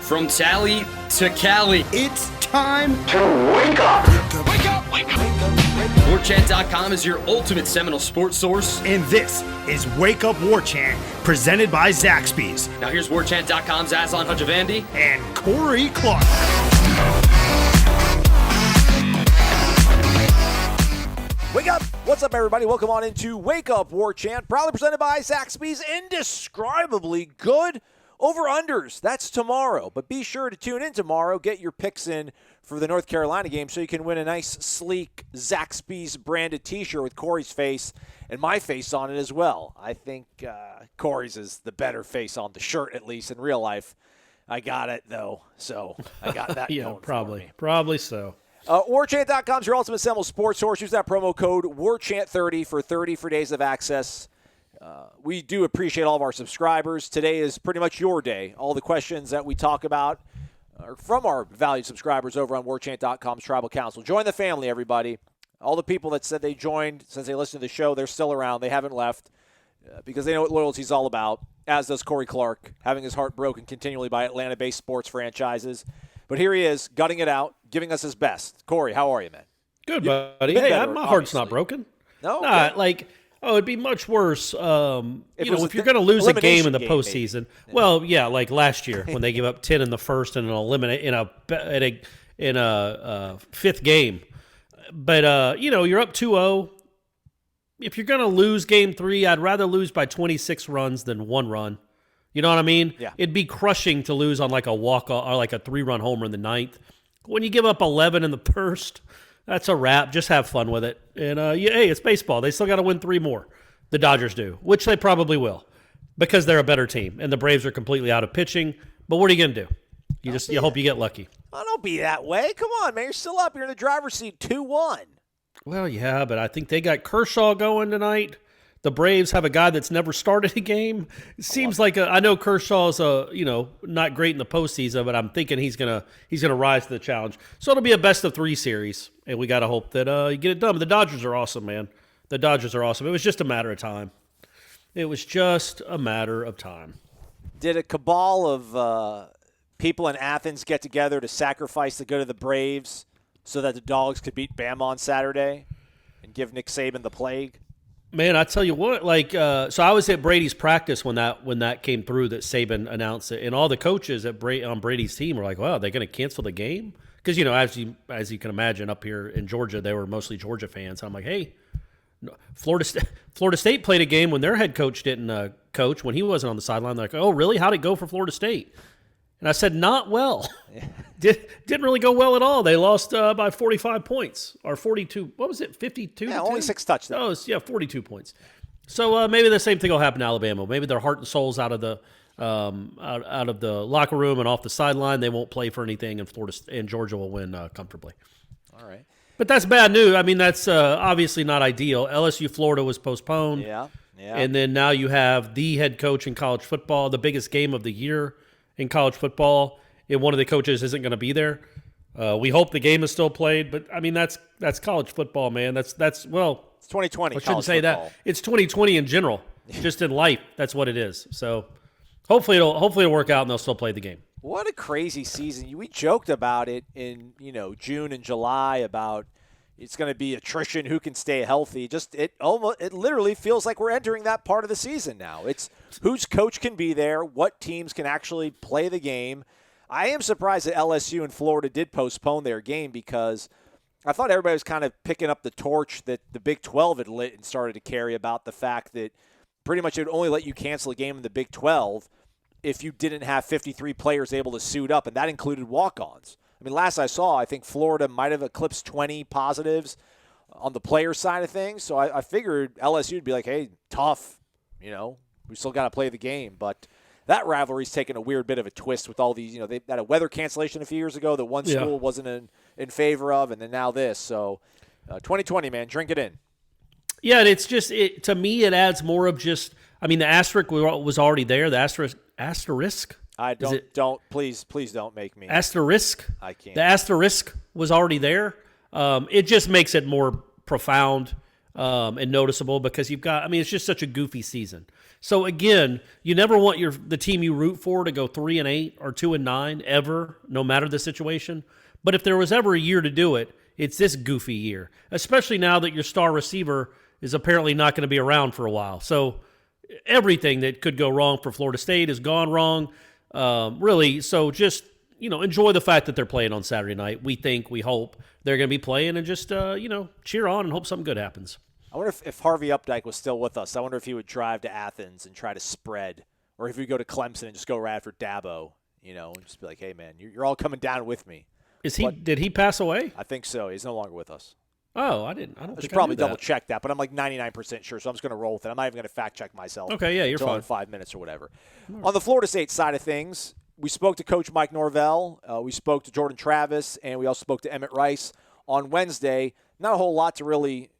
From Tally to Cali, It's time to wake up. Wake up! Wake up! Warchant.com is your ultimate Seminole sports source. and this is Wake Up Warchant, presented by Zaxby's Now here's Warchant.com's Aslan Hajavandi. and Corey Clark. Wake up! What's up, everybody? Welcome on into Wake Up Warchant, proudly presented by Zaxby's. Indescribably good over-unders. That's tomorrow. But be sure to tune in tomorrow. Get your picks in for the North Carolina game so you can win a nice, sleek Zaxby's branded T-shirt with Corey's face and my face on it as well. I think Corey's is the better face on the shirt, at least in real life. I got it, though, so I got that Yeah, going probably. for me. Probably so. Warchant.com is your ultimate Seminole sports source. Use that promo code WARCHANT30 for 30 free days of access. We do appreciate all of our subscribers. Today is pretty much your day. All the questions that we talk about are from our valued subscribers over on Warchant.com's Tribal Council. Join the family, everybody. All the people that said they joined since they listened to the show, they're still around. They haven't left because they know what loyalty is all about, as does Corey Clark, having his heart broken continually by Atlanta-based sports franchises. But here he is, gutting it out, giving us his best. Corey, how are you, man? Good, buddy. been Hey, better, my heart's not obviously. broken. No? Nah, Okay. it'd be much worse. If it was If you're a going to lose a game elimination in the game, postseason, maybe. well, yeah, like last year when they give up 10 in the first and an eliminate in a fifth game. But you're up 2-0. If you're going to lose game 3, I'd rather lose by 26 runs than 1 run. You know what I mean? Yeah. It'd be crushing to lose on like a walk-off or like a 3-run homer in the 9th. When you give up 11 in the first, that's a wrap. Just have fun with it. And, hey, it's baseball. They still got to win 3 more. The Dodgers do, which they probably will because they're a better team. And the Braves are completely out of pitching. But what are you going to do? You hope you get lucky. Oh, don't be that way. Come on, man. You're still up. You're in the driver's seat 2-1. Well, yeah, but I think they got Kershaw going tonight. The Braves have a guy that's never started a game. It seems like I know Kershaw's not great in the postseason, but I'm thinking he's gonna rise to the challenge. So it'll be a best of 3 series, and we got to hope that you get it done. But the Dodgers are awesome, man. The Dodgers are awesome. It was just a matter of time. It was just a matter of time. Did a cabal of people in Athens get together to sacrifice the good of the Braves so that the Dogs could beat Bama on Saturday and give Nick Saban the plague? Man, I tell you what, so I was at Brady's practice when that came through that Saban announced it, and all the coaches on Brady's team were like, "Wow, they're going to cancel the game?" Because as you can imagine, up here in Georgia, they were mostly Georgia fans. So I'm like, "Hey, Florida State played a game when their head coach didn't coach when he wasn't on the sideline." They're like, "Oh, really? How'd it go for Florida State?" And I said, "Not well. Didn't really go well at all. They lost by 45 points or 42. What was it? 52. Yeah, to only 10? 6 touchdowns. 42 points. So maybe the same thing will happen to Alabama. Maybe their heart and soul's out of the out of the locker room and off the sideline. They won't play for anything, and Georgia will win comfortably. All right. But that's bad news. I mean, that's obviously not ideal. LSU Florida was postponed. Yeah. And then now you have the head coach in college football, the biggest game of the year in college football, and one of the coaches isn't going to be there. We hope the game is still played, but I mean that's college football, man. That's It's 2020. I shouldn't college say football. that. It's 2020 in general, just in life. That's what it is. So hopefully it'll work out and they'll still play the game. What a crazy season. We joked about it in, June and July about it's going to be attrition, who can stay healthy. It literally feels like we're entering that part of the season now. It's whose coach can be there, what teams can actually play the game. I am surprised that LSU and Florida did postpone their game because I thought everybody was kind of picking up the torch that the Big 12 had lit and started to carry about the fact that pretty much it would only let you cancel a game in the Big 12 if you didn't have 53 players able to suit up, and that included walk-ons. I mean, last I saw, I think Florida might have eclipsed 20 positives on the player side of things. So I figured LSU would be like, hey, tough, we still got to play the game. But that rivalry's taken a weird bit of a twist with all these, they had a weather cancellation a few years ago that one school wasn't in favor of, and then now this. So 2020, man, drink it in. Yeah, and it's just, to me, it adds more of just, I mean, the asterisk was already there. The asterisk? Please don't make me. Asterisk? I can't. The asterisk was already there. It just makes it more profound. and noticeable because you've got, I mean, it's just such a goofy season. So again, you never want the team you root for to go 3-8 or 2-9 ever, no matter the situation. But if there was ever a year to do it, it's this goofy year, especially now that your star receiver is apparently not going to be around for a while. So everything that could go wrong for Florida State has gone wrong, really. So just, enjoy the fact that they're playing on Saturday night. We hope they're going to be playing, and just, cheer on and hope something good happens. I wonder if Harvey Updike was still with us. I wonder if he would drive to Athens and try to spread, or if he'd go to Clemson and just go right for Dabo, and just be like, hey, man, you're all coming down with me. Did he pass away? I think so. He's no longer with us. Oh, I don't I think should I probably knew that. double check that, but I'm like 99% sure, so I'm just going to roll with it. I'm not even going to fact check myself. Okay, yeah, you're until fine. in 5 minutes or whatever. On the Florida State side of things, we spoke to Coach Mike Norvell, we spoke to Jordan Travis, and we also spoke to Emmett Rice on Wednesday. Not a whole lot to really,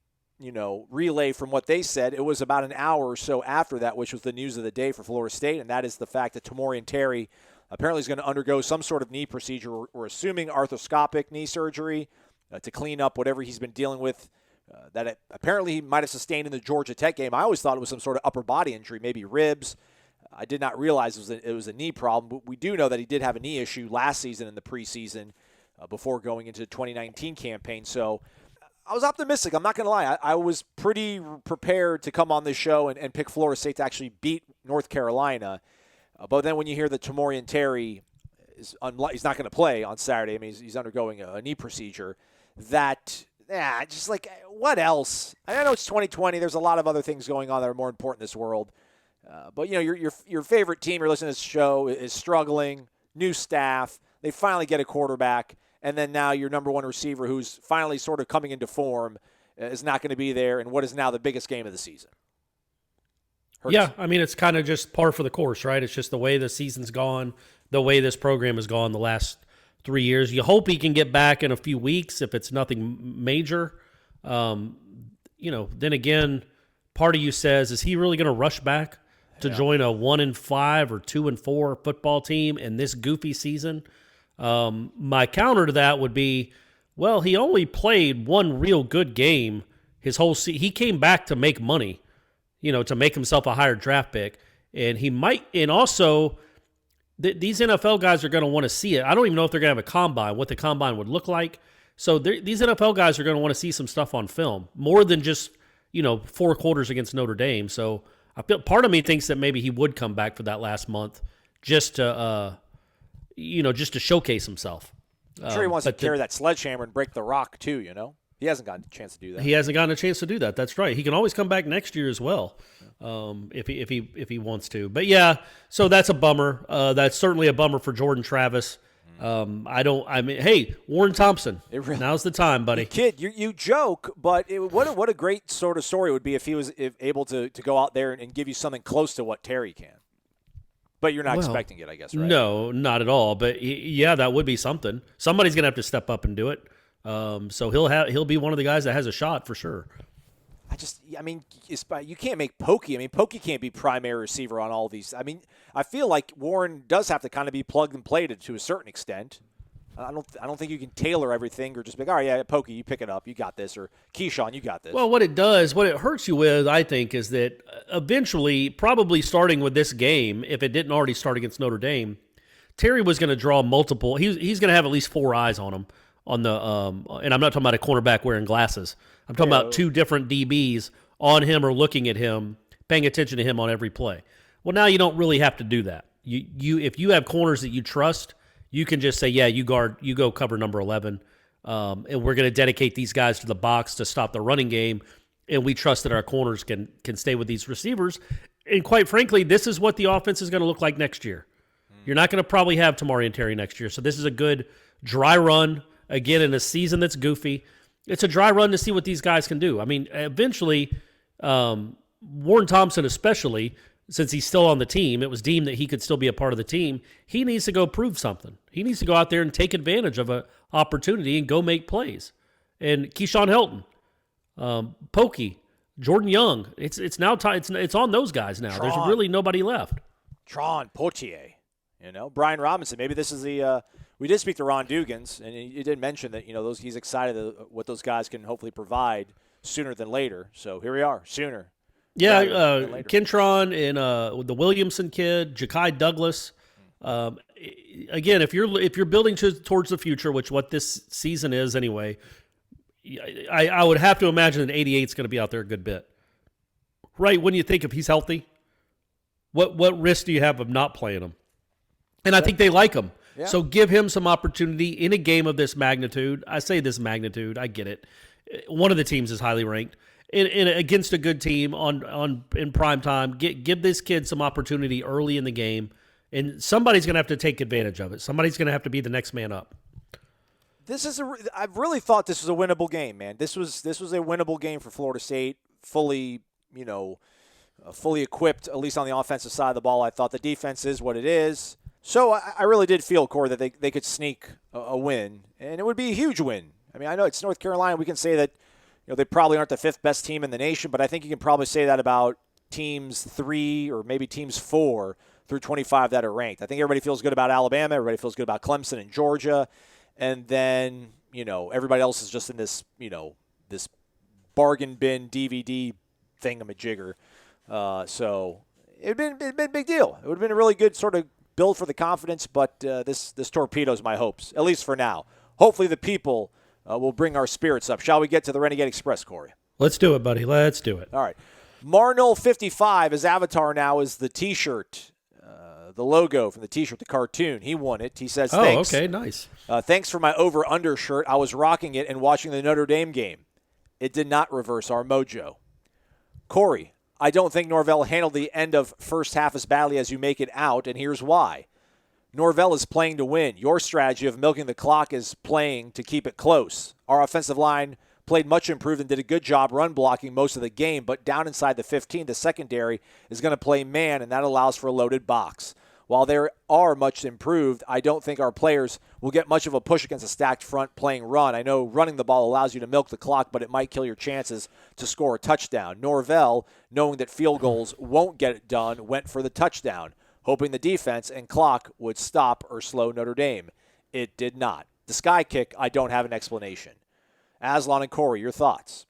relay from what they said. It was about an hour or so after that, which was the news of the day for Florida State, and that is the fact that Tamorrion Terry apparently is going to undergo some sort of knee procedure. We're assuming arthroscopic knee surgery to clean up whatever he's been dealing with that apparently he might have sustained in the Georgia Tech game. I always thought it was some sort of upper body injury, maybe ribs. I did not realize it was a knee problem. But we do know that he did have a knee issue last season in the preseason before going into the 2019 campaign. So I was optimistic. I'm not going to lie. I was pretty prepared to come on this show and pick Florida State to actually beat North Carolina. But then when you hear that Tamorrion Terry he's not going to play on Saturday. I mean, he's undergoing a knee procedure. Just like, what else? I know it's 2020. There's a lot of other things going on that are more important in this world. But your favorite team you're listening to this show is struggling. New staff. They finally get a quarterback, and then now your number one receiver, who's finally sort of coming into form, is not going to be there. And what is now the biggest game of the season? Hurts. Yeah, I mean, it's kind of just par for the course, right? It's just the way the season's gone, the way this program has gone the last 3 years. You hope he can get back in a few weeks if it's nothing major. Then again, part of you says, is he really going to rush back to join a 1-5 or 2-4 football team in this goofy season? My counter to that would be, well, he only played one real good game his whole season. He came back to make money, to make himself a higher draft pick. And he might, and also these NFL guys are going to want to see it. I don't even know if they're going to have a combine, what the combine would look like. So these NFL guys are going to want to see some stuff on film, more than just, 4 quarters against Notre Dame. So I feel part of me thinks that maybe he would come back for that last month just to, just to showcase himself. I'm sure he wants to carry that sledgehammer and break the rock too, He hasn't gotten a chance to do that. He hasn't gotten a chance to do that. That's right. He can always come back next year as well, if he wants to. But yeah, so that's a bummer. That's certainly a bummer for Jordan Travis. Hey, Warren Thompson. Now's the time, buddy. Kid, you joke, but what a great sort of story it would be if he was able to go out there and give you something close to what Terry can. But you're not expecting it, I guess, right? No, not at all. But yeah, that would be something. Somebody's gonna have to step up and do it. So he'll be one of the guys that has a shot for sure. You can't make Pokey. I mean, Pokey can't be primary receiver on all these. I mean, I feel like Warren does have to kind of be plugged and played to a certain extent. I don't think you can tailor everything or just be like, all right, yeah, Pokey, you pick it up, you got this, or Keyshawn, you got this. Well, what it hurts you with, I think, is that eventually, probably starting with this game, if it didn't already start against Notre Dame, Terry was going to draw multiple. He's going to have at least 4 eyes on him. On the and I'm not talking about a cornerback wearing glasses. I'm talking about 2 different DBs on him or looking at him, paying attention to him on every play. Well, now you don't really have to do that. You if you have corners that you trust, you can just say, yeah, you go cover number 11, and we're going to dedicate these guys to the box to stop the running game, and we trust that our corners can stay with these receivers. And quite frankly, this is what the offense is going to look like next year. You're not going to probably have Tamorrion Terry next year, so this is a good dry run. Again, in a season that's goofy, it's a dry run to see what these guys can do. I mean, eventually, Warren Thompson especially, since he's still on the team, it was deemed that he could still be a part of the team. He needs to go prove something. He needs to go out there and take advantage of an opportunity and go make plays. And Keyshawn Helton, Pokey, Jordan Young, it's now time. It's on those guys now. There's really nobody left. Tron Potier, Brian Robinson. Maybe this is the. We did speak to Ron Dugans, and he did mention that he's excited what those guys can hopefully provide sooner than later. So here we are, sooner. Yeah, than later. Kentron and the Williamson kid, Ja'Kai Douglas. Again, if you're building towards the future, which what this season is anyway, I would have to imagine that 88 is going to be out there a good bit. Right? When you think if he's healthy, what risk do you have of not playing him? And I think they like him. Yeah. So give him some opportunity in a game of this magnitude. I say this magnitude. I get it. One of the teams is highly ranked. In against a good team in prime time, give this kid some opportunity early in the game, and somebody's going to have to take advantage of it. Somebody's going to have to be the next man up. I've really thought this was a winnable game, man. This was a winnable game for Florida State, fully equipped, at least on the offensive side of the ball. I thought the defense is what it is. So I really did feel, Corey, that they could sneak a win, and it would be a huge win. I mean, I know it's North Carolina. We can say that they probably aren't the 5th best team in the nation, but I think you can probably say that about teams 3 or maybe teams 4 through 25 that are ranked. I think everybody feels good about Alabama. Everybody feels good about Clemson and Georgia. And then, everybody else is just in this, this bargain bin DVD thingamajigger. So it'd been a big deal. It would have been a really good sort of build for the confidence, but this torpedoes my hopes, at least for now. Hopefully the people will bring our spirits up. Shall we get to the Renegade Express, Corey? Let's do it, buddy. Let's do it. All right. Marnell 55, his avatar now is the T-shirt, the logo from the T-shirt, the cartoon. He won it. He says, thanks. Oh, okay, nice. Thanks for my over-under shirt. I was rocking it and watching the Notre Dame game. It did not reverse our mojo. Corey, I don't think Norvell handled the end of first half as badly as you make it out, and here's why. Norvell is playing to win. Your strategy of milking the clock is playing to keep it close. Our offensive line played much improved and did a good job run blocking most of the game, but down inside the 15, the secondary is going to play man, and that allows for a loaded box. While they are much improved, I don't think our players will get much of a push against a stacked front playing run. I know running the ball allows you to milk the clock, but it might kill your chances to score a touchdown. Norvell, knowing that field goals won't get it done, went for the touchdown, hoping the defense and clock would stop or slow Notre Dame. It did not. The sky kick, I don't have an explanation. Aslan and Corey, your thoughts?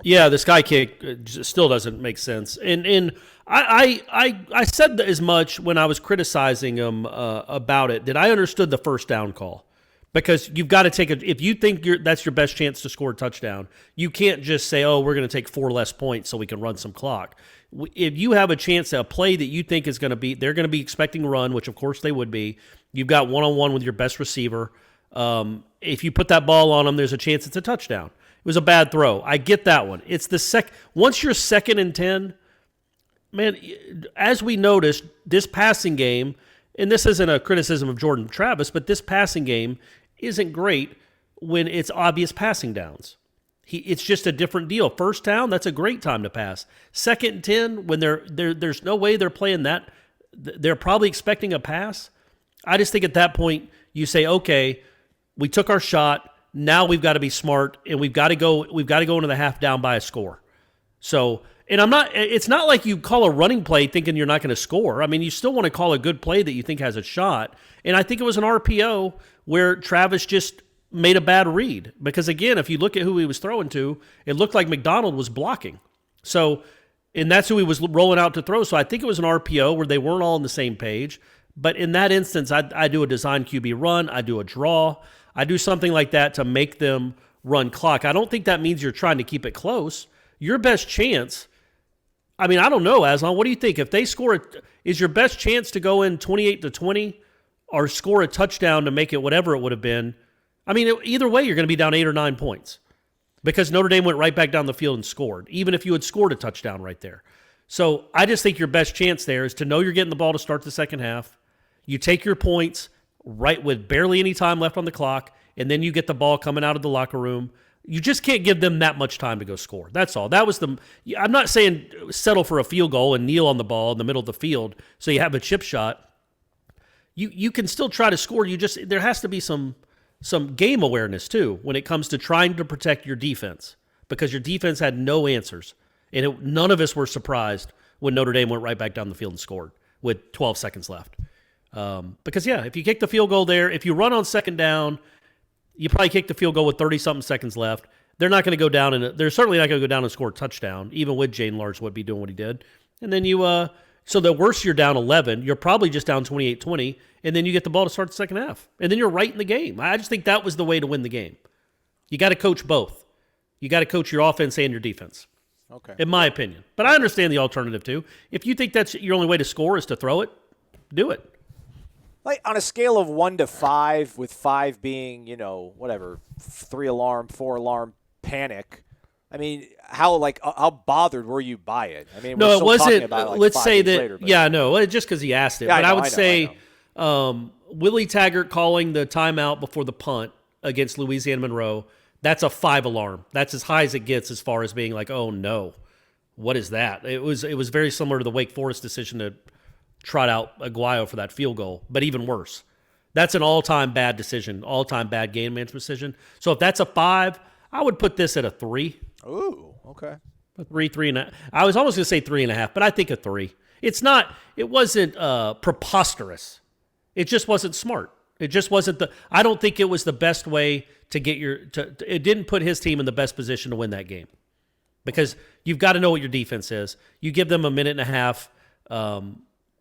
Yeah, the sky kick still doesn't make sense. And I said as much when I was criticizing him about it, that I understood the first down call. Because you've got to take if you think that's your best chance to score a touchdown, you can't just say, oh, we're going to take 4 less points so we can run some clock. If you have a chance at a play that you think is going to be, they're going to be expecting run, which of course they would be. You've got one-on-one with your best receiver. If you put that ball on them, there's a chance it's a touchdown. It was a bad throw. I get that one. It's the once you're 2nd and 10, man, as we noticed, this passing game, and this isn't a criticism of Jordan Travis, but this passing game isn't great when it's obvious passing downs. It's just a different deal. First down, that's a great time to pass. 2nd and 10, when there's no way they're playing that, they're probably expecting a pass. I just think at that point you say, okay, we took our shot. Now we've got to be smart, and we've got to go into the half down by a score. So, and it's not like you call a running play thinking you're not going to score. I mean, you still want to call a good play that you think has a shot. And I think it was an RPO where Travis just made a bad read. Because again, if you look at who he was throwing to, it looked like McDonald was blocking. So, and that's who he was rolling out to throw. So I think it was an RPO where they weren't all on the same page. But in that instance, I do a design QB run, I do a draw, I do something like that to make them run clock. I don't think that means you're trying to keep it close. Your best chance, I mean, I don't know, Aslan, what do you think? If they score, is your best chance to go in 28-20 or score a touchdown to make it whatever it would have been? I mean, either way, you're going to be down 8 or 9 points because Notre Dame went right back down the field and scored, even if you had scored a touchdown right there. So I just think your best chance there is to know you're getting the ball to start the second half. You take your points right with barely any time left on the clock, and then you get the ball coming out of the locker room. You just can't give them that much time to go score. That's all. That was I'm not saying settle for a field goal and kneel on the ball in the middle of the field so you have a chip shot. You can still try to score. There has to be some game awareness too when it comes to trying to protect your defense, because your defense had no answers, and none of us were surprised when Notre Dame went right back down the field and scored with 12 seconds left. Because if you kick the field goal there, if you run on second down, you probably kick the field goal with 30-something seconds left. they're not going to go down, and they're certainly not going to go down and score a touchdown, even with Jaden Large-Woodby doing what he did. And then so the worst you're down 11, you're probably just down 28-20, and then you get the ball to start the second half. And then you're right in the game. I just think that was the way to win the game. You got to coach both. You got to coach your offense and your defense. Okay. In my opinion. But I understand the alternative too. If you think that's your only way to score is to throw it, do it. Like on a scale of 1 to 5, with 5 being, 3-alarm, 4-alarm panic. I mean, how bothered were you by it? I mean, no, we're it still wasn't. talking about it like Let's 5 say days that. Later, but. Yeah, no, just because he asked it. Yeah, but I would I say know. Willie Taggart calling the timeout before the punt against Louisiana Monroe. That's a 5-alarm. That's as high as it gets as far as being like, oh no, what is that? It was very similar to the Wake Forest decision to trot out Aguayo for that field goal, but even worse. That's an all-time bad decision, all-time bad game management decision. So if that's a 5, I would put this at a 3. Ooh, okay. A 3.5. I was almost going to say 3.5, but I think a 3. It wasn't preposterous. It just wasn't smart. It just wasn't I don't think it was the best way to get it didn't put his team in the best position to win that game. Because you've got to know what your defense is. You give them a minute and a half,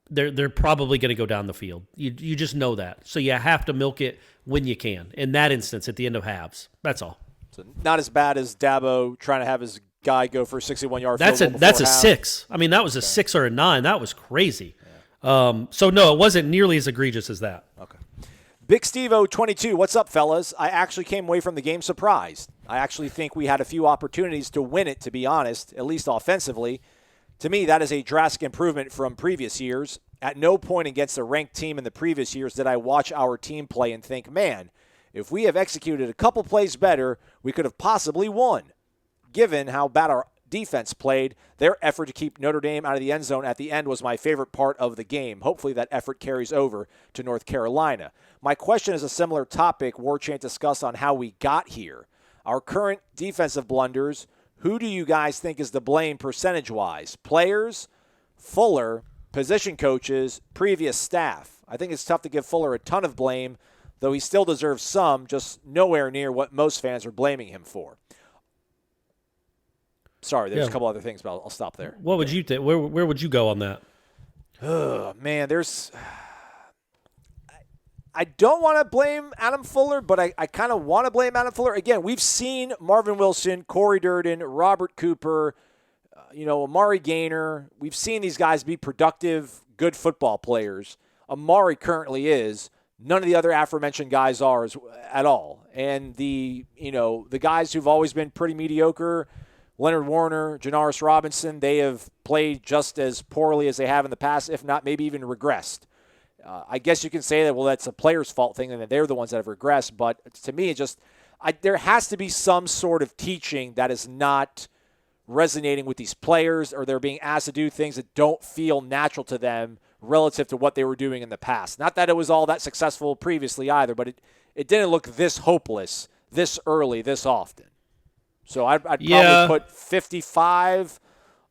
they're probably going to go down the field. You just know that. So you have to milk it when you can. In that instance, at the end of halves. That's all. So not as bad as Dabo trying to have his guy go for a 61-yard field goal. That's a 6. I mean, that was a 6 or a 9. That was crazy. Yeah. So no, it wasn't nearly as egregious as that. Okay. Big Steve-O 22, what's up, fellas? I actually came away from the game surprised. I actually think we had a few opportunities to win it, to be honest, at least offensively. To me, that is a drastic improvement from previous years. At no point against a ranked team in the previous years did I watch our team play and think, man, if we have executed a couple plays better, we could have possibly won. Given how bad our defense played, their effort to keep Notre Dame out of the end zone at the end was my favorite part of the game. Hopefully that effort carries over to North Carolina. My question is a similar topic Warchant discussed on how we got here. Our current defensive blunders, who do you guys think is to blame percentage-wise? Players, Fuller, position coaches, previous staff? I think it's tough to give Fuller a ton of blame, though he still deserves some, just nowhere near what most fans are blaming him for. Sorry, there's a couple other things, but I'll stop there. What would you think? Where would you go on that? Oh, man, I don't want to blame Adam Fuller, but I kind of want to blame Adam Fuller. Again, we've seen Marvin Wilson, Corey Durden, Robert Cooper, Amari Gaynor. We've seen these guys be productive, good football players. Amari currently is. None of the other aforementioned guys are at all. And the guys who've always been pretty mediocre, Leonard Warner, Janaris Robinson, they have played just as poorly as they have in the past, if not maybe even regressed. I guess you can say that, well, that's a player's fault thing and that they're the ones that have regressed. But to me, there has to be some sort of teaching that is not resonating with these players, or they're being asked to do things that don't feel natural to them relative to what they were doing in the past. Not that it was all that successful previously either, but it didn't look this hopeless, this early, this often. So I'd probably put 55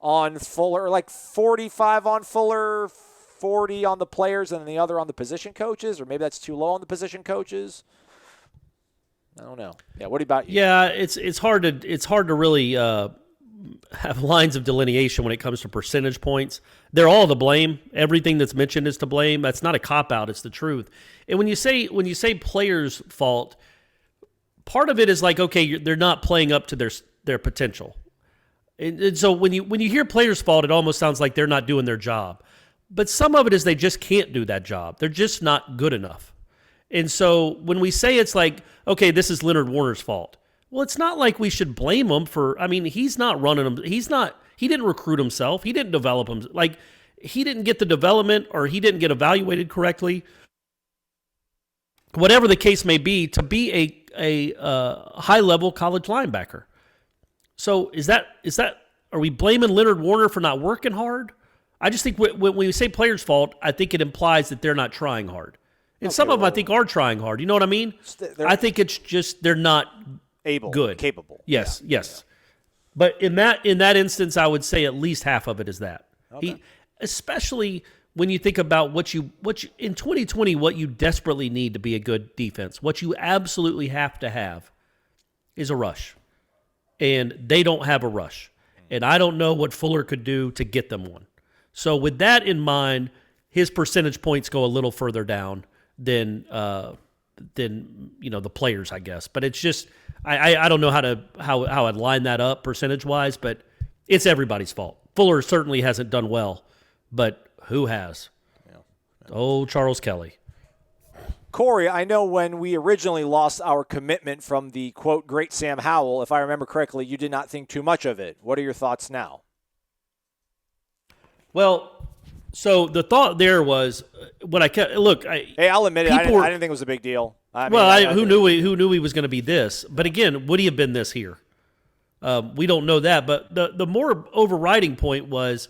on Fuller, like 45 on Fuller, 40 on the players, and the other on the position coaches, or maybe that's too low on the position coaches. I don't know. Yeah, what about you? Yeah, it's hard to really have lines of delineation when it comes to percentage points. They're all to blame. Everything that's mentioned is to blame. That's not a cop-out. It's the truth. And when you say players' fault, part of it is like, okay, they're not playing up to their potential. And so when you hear players' fault, it almost sounds like they're not doing their job. But some of it is they just can't do that job. They're just not good enough. And so when we say it's like, okay, this is Leonard Warner's fault. Well, it's not like we should blame him for, he's not running them. He didn't recruit himself. He didn't develop him. Like, he didn't get the development, or he didn't get evaluated correctly. Whatever the case may be, to be a high-level college linebacker. So are we blaming Leonard Warner for not working hard? I just think when we say players' fault, I think it implies that they're not trying hard. And some of them I think are trying hard. You know what I mean? I think it's just they're not capable. Yes. But in that instance, I would say at least half of it is that. Okay. Especially when you think about what you in 2020, what you desperately need to be a good defense, what you absolutely have to have is a rush. and they don't have a rush. And I don't know what Fuller could do to get them one. So with that in mind, his percentage points go a little further down than the players, I guess. But it's just I don't know how I'd line that up percentage wise, but it's everybody's fault. Fuller certainly hasn't done well, but who has? Yeah. Oh, Charles Kelly. Corey, I know when we originally lost our commitment from the, quote, Great Sam Howell, if I remember correctly, you did not think too much of it. What are your thoughts now? Well, so the thought there was when I kept, look. I'll admit it. I didn't think it was a big deal. Who knew he was going to be this? But again, would he have been this here? We don't know that. But the more overriding point was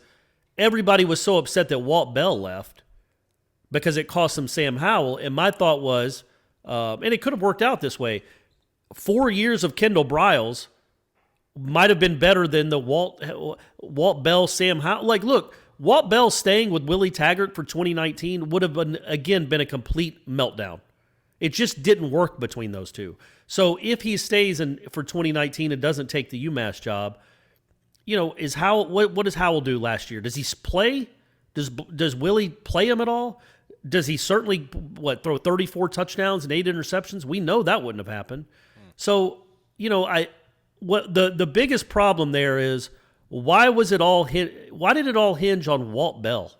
everybody was so upset that Walt Bell left because it cost him Sam Howell. And my thought was, and it could have worked out this way, 4 years of Kendall Briles might have been better than the Walt Bell, Sam Howell. Like, look, Walt Bell staying with Willie Taggart for 2019 would have been a complete meltdown. It just didn't work between those two. So if he stays for 2019 and doesn't take the UMass job, is Howell, what does Howell do last year? Does he play? Does Willie play him at all? Does he certainly throw 34 touchdowns and 8 interceptions? We know that wouldn't have happened. So the biggest problem there is why did it all hinge on Walt Bell?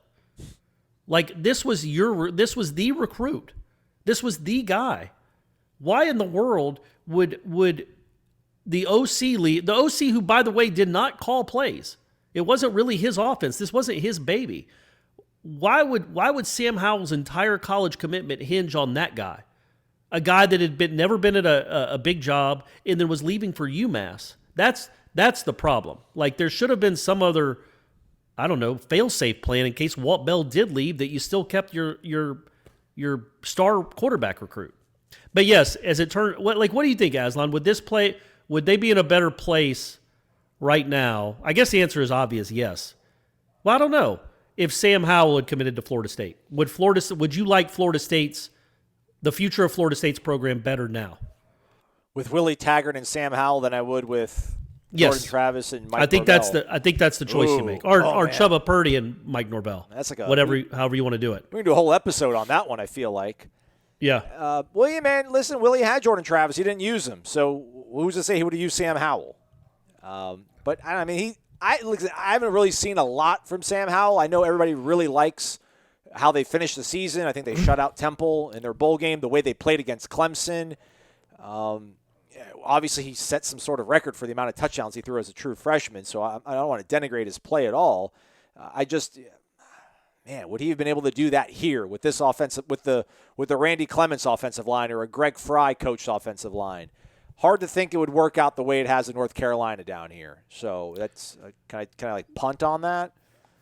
Like this was the recruit. This was the guy. Why in the world would the OC leave? The OC who, by the way, did not call plays. It wasn't really his offense. This wasn't his baby. Why would Sam Howell's entire college commitment hinge on that guy? A guy that had never been at a big job and then was leaving for UMass. That's the problem. Like there should have been some other, I don't know, fail-safe plan in case Walt Bell did leave that you still kept your star quarterback recruit. But yes, as it turned, what do you think, Aslan? Would they be in a better place right now? I guess the answer is obvious, yes. Well, I don't know. If Sam Howell had committed to Florida State, would you like the future of Florida State's program better now? With Willie Taggart and Sam Howell than I would with Jordan Travis and Mike Norvell. I think that's the choice you make. Or Chubba Purdy and Mike Norvell. That's like however you want to do it. We can do a whole episode on that one, I feel like. Yeah. Willie, man, listen, Willie had Jordan Travis. He didn't use him. So who's to say he would have used Sam Howell? But, I mean, I haven't really seen a lot from Sam Howell. I know everybody really likes how they finished the season. I think they shut out Temple in their bowl game, the way they played against Clemson. Obviously, he set some sort of record for the amount of touchdowns he threw as a true freshman, so I don't want to denigrate his play at all. Would he have been able to do that here with this offensive, with the Randy Clements offensive line or a Greg Fry coached offensive line? Hard to think it would work out the way it has in North Carolina down here. So that's can I like punt on that?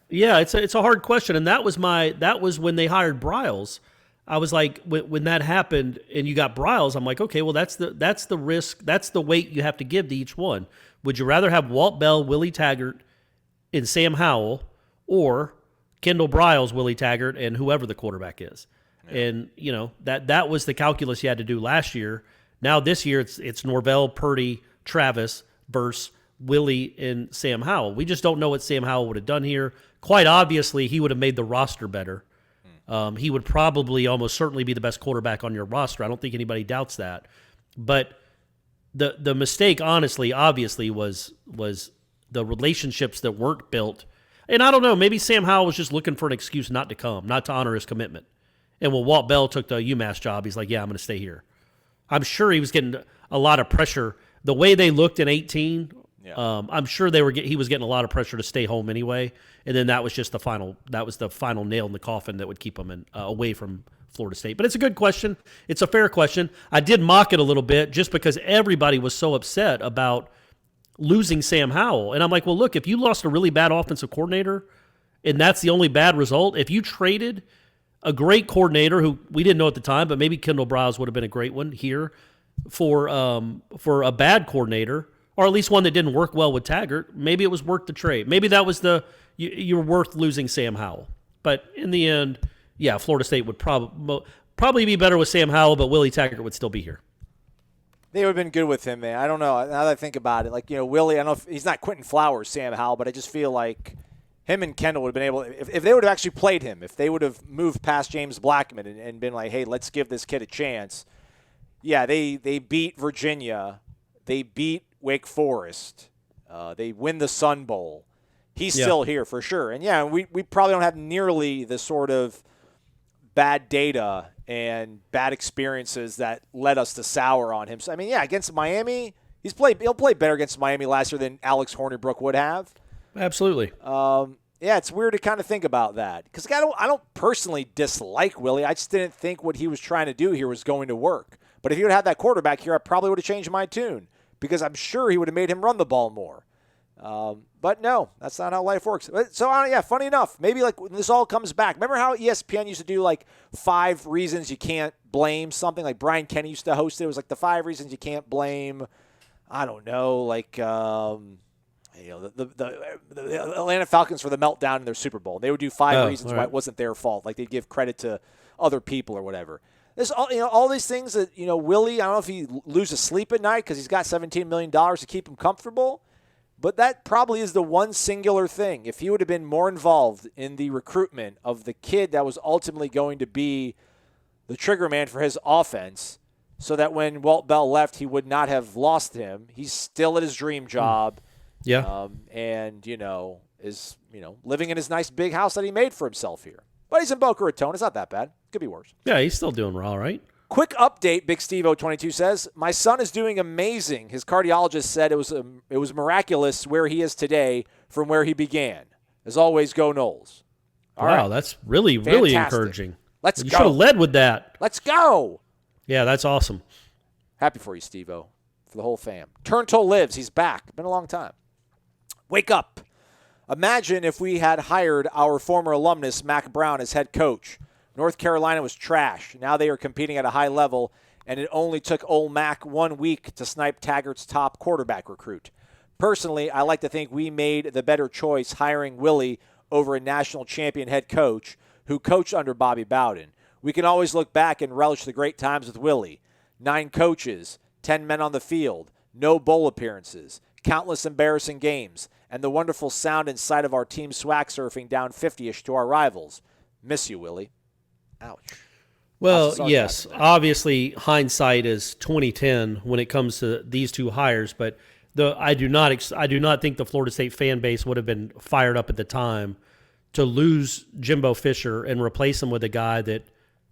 Yeah, it's a hard question, and that was when they hired Briles. I was like, when that happened, and you got Briles, I'm like, okay, well that's the risk, that's the weight you have to give to each one. Would you rather have Walt Bell, Willie Taggart, and Sam Howell, or Kendall Briles, Willie Taggart, and whoever the quarterback is? Yeah. And that was the calculus you had to do last year. Now this year it's Norvell, Purdy, Travis versus Willie and Sam Howell. We just don't know what Sam Howell would have done here. Quite obviously, he would have made the roster better. He would probably almost certainly be the best quarterback on your roster. I don't think anybody doubts that. But the mistake, honestly, obviously, was the relationships that weren't built. And I don't know, maybe Sam Howell was just looking for an excuse not to come, not to honor his commitment. And when Walt Bell took the UMass job, he's like, yeah, I'm going to stay here. I'm sure he was getting a lot of pressure. The way they looked in 18, I'm sure he was getting a lot of pressure to stay home anyway. And then that was just the final nail in the coffin that would keep him away from Florida State. But it's a good question. It's a fair question. I did mock it a little bit just because everybody was so upset about losing Sam Howell. And I'm like, well, look, if you lost a really bad offensive coordinator and that's the only bad result, if you traded a great coordinator who we didn't know at the time, but maybe Kendall Briles would have been a great one here for a bad coordinator, or at least one that didn't work well with Taggart, maybe it was worth the trade. Maybe that was you were worth losing Sam Howell. But in the end, yeah, Florida State would probably be better with Sam Howell, but Willie Taggart would still be here. They would have been good with him, man. I don't know. Now that I think about it, like, Willie, I don't know if he's not Quentin Flowers, Sam Howell, but I just feel like him and Kendall would have been able, if they would have actually played him, if they would have moved past James Blackman and been like, hey, let's give this kid a chance. Yeah, they beat Virginia. They beat Wake Forest. They win the Sun Bowl. He's still here for sure. And, yeah, we probably don't have nearly the sort of bad data and bad experiences that led us to sour on him. So, I mean, yeah, against Miami, he'll play better against Miami last year than Alex Hornibrook would have. Absolutely. Yeah, it's weird to kind of think about that because I don't personally dislike Willie. I just didn't think what he was trying to do here was going to work. But if he would have had that quarterback here, I probably would have changed my tune because I'm sure he would have made him run the ball more. But no, that's not how life works. So, yeah, funny enough, maybe like when this all comes back. Remember how ESPN used to do like 5 reasons you can't blame something? Like Brian Kenny used to host it. It was like the 5 reasons you can't blame, I don't know, like the Atlanta Falcons for the meltdown in their Super Bowl. They would do 5 reasons why it wasn't their fault. Like they'd give credit to other people or whatever. There's all these things that, Willie, I don't know if he loses sleep at night because he's got $17 million to keep him comfortable. But that probably is the one singular thing. If he would have been more involved in the recruitment of the kid that was ultimately going to be the trigger man for his offense, so that when Walt Bell left, he would not have lost him. He's still at his dream job. Yeah. And, is, living in his nice big house that he made for himself here. But he's in Boca Raton. It's not that bad. Could be worse. Yeah, he's still doing all right. Quick update, Big Steve 022 says, my son is doing amazing. His cardiologist said it was miraculous where he is today from where he began. As always, go Noles. All right. That's really, really encouraging. Let's go. You should have led with that. Let's go. Yeah, that's awesome. Happy for you, Steve-O, for the whole fam. Turntoe lives. He's back. Been a long time. Wake up. Imagine if we had hired our former alumnus, Mack Brown, as head coach. North Carolina was trash. Now they are competing at a high level, and it only took old Mack 1 week to snipe Taggart's top quarterback recruit. Personally, I like to think we made the better choice hiring Willie over a national champion head coach who coached under Bobby Bowden. We can always look back and relish the great times with Willie. 9 coaches, 10 men on the field, no bowl appearances, countless embarrassing games, and the wonderful sound and sight of our team swag surfing down 50-ish to our rivals. Miss you, Willie. Ouch. Well, yes, obviously hindsight is 2010 when it comes to these 2 hires, but I do not think the Florida State fan base would have been fired up at the time to lose Jimbo Fisher and replace him with a guy that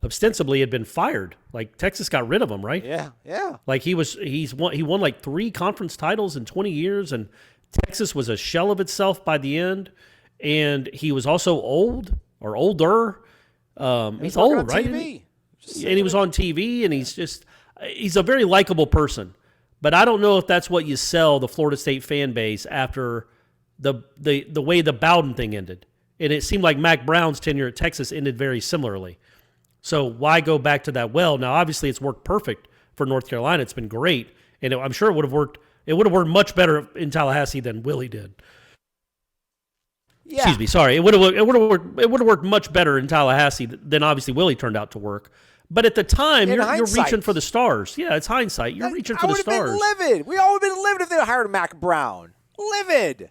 ostensibly had been fired. Like Texas got rid of him, right? Yeah. Like he won like 3 conference titles in 20 years, and Texas was a shell of itself by the end, and he was also old or older. He's old, right? And he was on TV, and he's a very likable person. But I don't know if that's what you sell the Florida State fan base after the way the Bowden thing ended. And it seemed like Mack Brown's tenure at Texas ended very similarly. So why go back to that well? Now, obviously, it's worked perfect for North Carolina. It's been great, and I'm sure it would have worked. It would have worked much better in Tallahassee than Willie did. Yeah. Excuse me, sorry. It would have worked much better in Tallahassee than obviously Willie turned out to work. But at the time, you're reaching for the stars. Yeah, it's hindsight. You're reaching for the stars. I would have been livid. We all would have been livid if they had hired Mack Brown. Livid.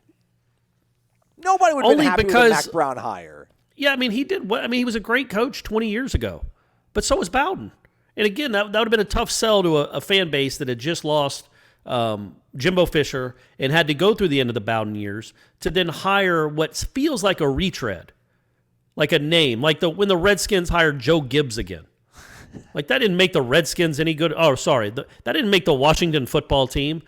Nobody would have been happy with the Mack Brown hire. Yeah, I mean, he did. I mean, he was a great coach 20 years ago. But so was Bowden. And again, that would have been a tough sell to a fan base that had just lost Jimbo Fisher and had to go through the end of the Bowden years to then hire what feels like a retread, like a name, like when the Redskins hired Joe Gibbs again. Like that didn't make the Redskins any good. Oh, sorry, that didn't make the Washington football team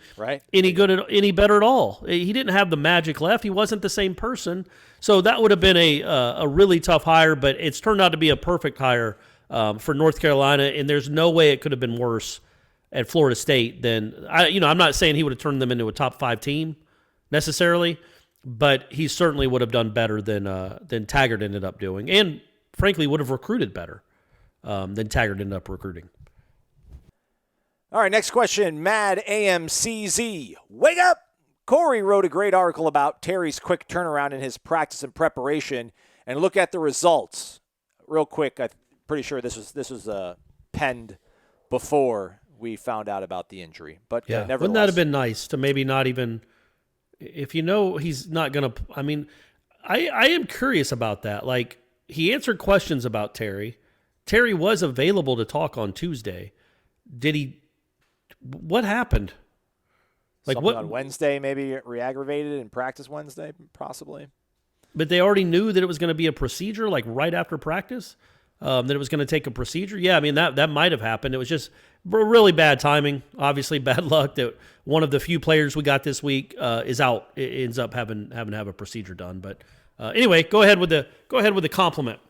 any better at all. He didn't have the magic left. He wasn't the same person. So that would have been a really tough hire, but it's turned out to be a perfect hire for North Carolina, and there's no way it could have been worse at Florida State than I'm not saying he would have turned them into a top 5 team necessarily, but he certainly would have done better than Taggart ended up doing, and frankly would have recruited better than Taggart ended up recruiting. All right, next question. Mad AMCZ. Wake up! Corey wrote a great article about Terry's quick turnaround in his practice and preparation, and look at the results. Real quick, I'm pretty sure this was penned before we found out about the injury. But Wouldn't that have been nice to maybe not even, if he's not going to, I mean, I am curious about that. Like, he answered questions about Terry. Terry was available to talk on Tuesday. What happened? Like, something on Wednesday, maybe re-aggravated in practice Wednesday, possibly. But they already knew that it was going to be a procedure, like right after practice, that it was going to take a procedure. Yeah, I mean, that might have happened. It was just really bad timing. Obviously, bad luck that one of the few players we got this week is out. It ends up having to have a procedure done. But anyway, go ahead with the compliment.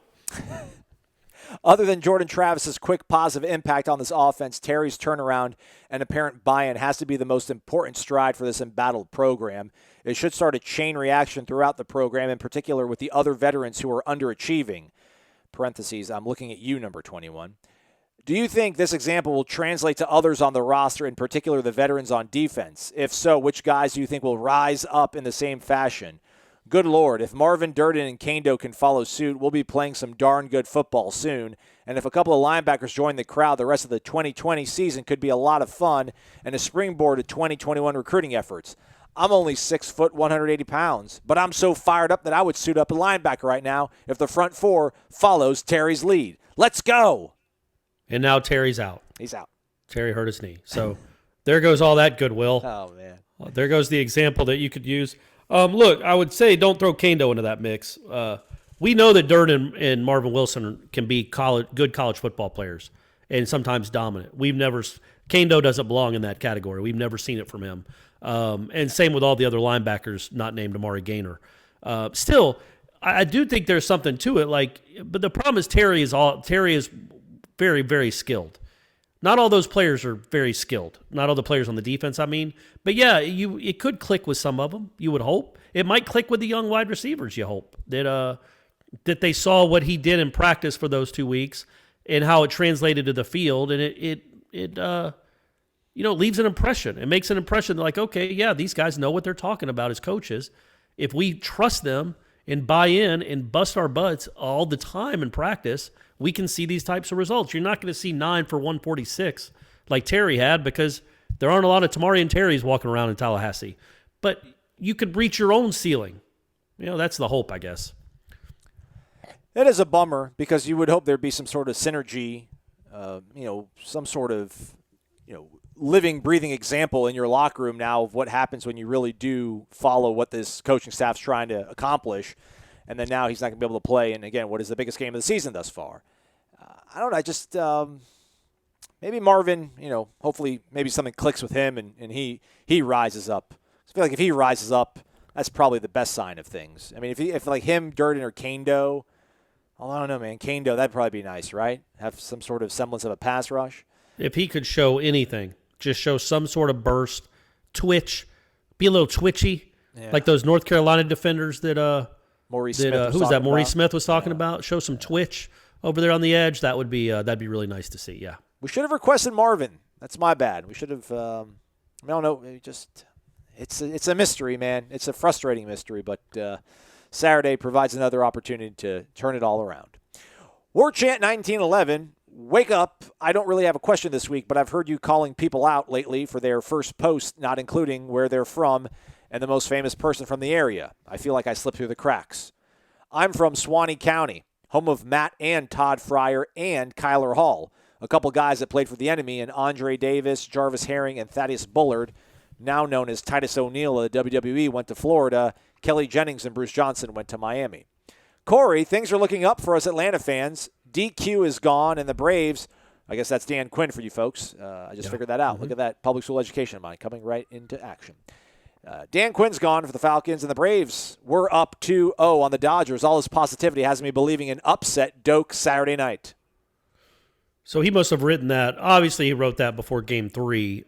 Other than Jordan Travis's quick positive impact on this offense, Terry's turnaround and apparent buy-in has to be the most important stride for this embattled program. It should start a chain reaction throughout the program, in particular with the other veterans who are underachieving. Parentheses, I'm looking at you, number 21. Do you think this example will translate to others on the roster, in particular the veterans on defense? If so, which guys do you think will rise up in the same fashion? Good Lord, if Marvin Durden and Kando can follow suit, we'll be playing some darn good football soon. And if a couple of linebackers join the crowd, the rest of the 2020 season could be a lot of fun and a springboard to 2021 recruiting efforts. I'm only 6 foot, 180 pounds, but I'm so fired up that I would suit up a linebacker right now if the front four follows Terry's lead. Let's go. And now Terry's out. He's out. Terry hurt his knee. So there goes all that goodwill. Oh, man. There goes the example that you could use. Look, I would say don't throw Kando into that mix. We know that Durden and Marvin Wilson can be good college football players and sometimes dominant. Kando doesn't belong in that category. We've never seen it from him. And same with all the other linebackers not named Amari Gaynor. Still, I do think there's something to it. But the problem is Terry is very, very skilled. Not all those players are very skilled. Not all the players on the defense, I mean. But yeah, it could click with some of them, you would hope. It might click with the young wide receivers, you hope. That they saw what he did in practice for those 2 weeks and how it translated to the field. And it leaves an impression. It makes an impression like, okay, yeah, these guys know what they're talking about as coaches. If we trust them and buy in and bust our butts all the time in practice, we can see these types of results. You're not going to see 9 for 146 like Terry had because there aren't a lot of Tamari and Terrys walking around in Tallahassee. But you could reach your own ceiling. That's the hope, I guess. It is a bummer because you would hope there'd be some sort of synergy, some sort of, living, breathing example in your locker room now of what happens when you really do follow what this coaching staff's trying to accomplish. And then now he's not going to be able to play. And again, what is the biggest game of the season thus far? I don't know. I just maybe Marvin, hopefully maybe something clicks with him and he rises up. I feel like if he rises up, that's probably the best sign of things. I mean, if like him, Durden, or Kando, I don't know, man. Kando, that'd probably be nice, right? Have some sort of semblance of a pass rush. If he could show anything, just show some sort of burst, twitch, be a little twitchy, like those North Carolina defenders that Maurice Smith who was that? Maurice Smith was talking about. Show some twitch over there on the edge. That would be that'd be really nice to see. Yeah, we should have requested Marvin. That's my bad. We should have. I don't know. It's a mystery, man. It's a frustrating mystery, but Saturday provides another opportunity to turn it all around. Warchant 1911. Wake up. I don't really have a question this week, but I've heard you calling people out lately for their first post, not including where they're from and the most famous person from the area. I feel like I slipped through the cracks. I'm from Suwannee County, home of Matt and Todd Fryer and Kyler Hall, a couple guys that played for the enemy, and Andre Davis, Jarvis Herring, and Thaddeus Bullard, now known as Titus O'Neil of the WWE, went to Florida. Kelly Jennings and Bruce Johnson went to Miami. Corey, things are looking up for us Atlanta fans. DQ is gone, and the Braves, I guess that's Dan Quinn for you folks. I just figured that out. Mm-hmm. Look at that public school education of mine coming right into action. Dan Quinn's gone for the Falcons, and the Braves were up 2-0 on the Dodgers. All this positivity has me believing an upset Doak Saturday night. So he must have written that. Obviously, he wrote that before Game 3.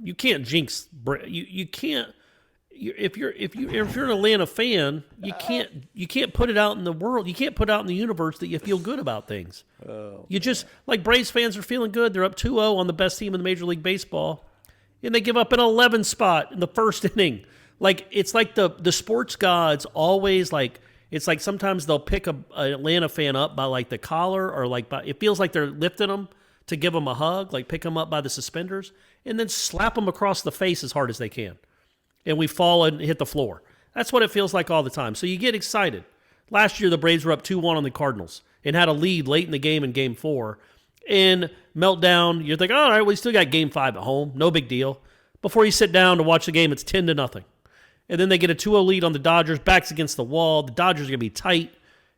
You can't jinx. You can't. If you're an Atlanta fan, you can't put it out in the world. You can't put out in the universe that you feel good about things. You just like Braves fans are feeling good. They're up 2-0 on the best team in the Major League Baseball, and they give up an 11 spot in the first inning. Like it's like the sports gods always like. It's like sometimes they'll pick an Atlanta fan up by like the collar or like by, it feels like they're lifting them to give them a hug, like pick them up by the suspenders, and then slap them across the face as hard as they can. And we fall and hit the floor. That's what it feels like all the time. So you get excited. Last year, the Braves were up 2-1 on the Cardinals and had a lead late in the game in Game 4. And meltdown, you're thinking, all right, we still got Game 5 at home. No big deal. Before you sit down to watch the game, it's 10-0. And then they get a 2-0 lead on the Dodgers. Backs against the wall. The Dodgers are going to be tight.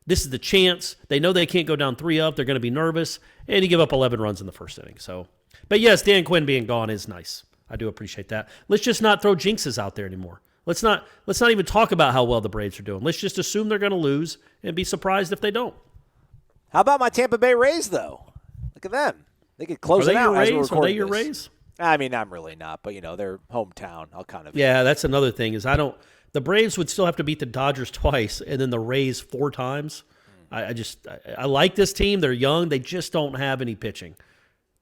This is the chance. They know they can't go down 3-up. They're going to be nervous. And you give up 11 runs in the first inning. So, but yes, Dan Quinn being gone is nice. I do appreciate that. Let's just not throw jinxes out there anymore. Let's not even talk about how well the Braves are doing. Let's just assume they're going to lose and be surprised if they don't. How about my Tampa Bay Rays, though? Look at them. They could close it out as we're recording Are they your this. Rays? I mean, I'm really not, but, they're hometown. I'll kind of. Yeah, that's another thing is the Braves would still have to beat the Dodgers twice and then the Rays 4 times. I like this team. They're young. They just don't have any pitching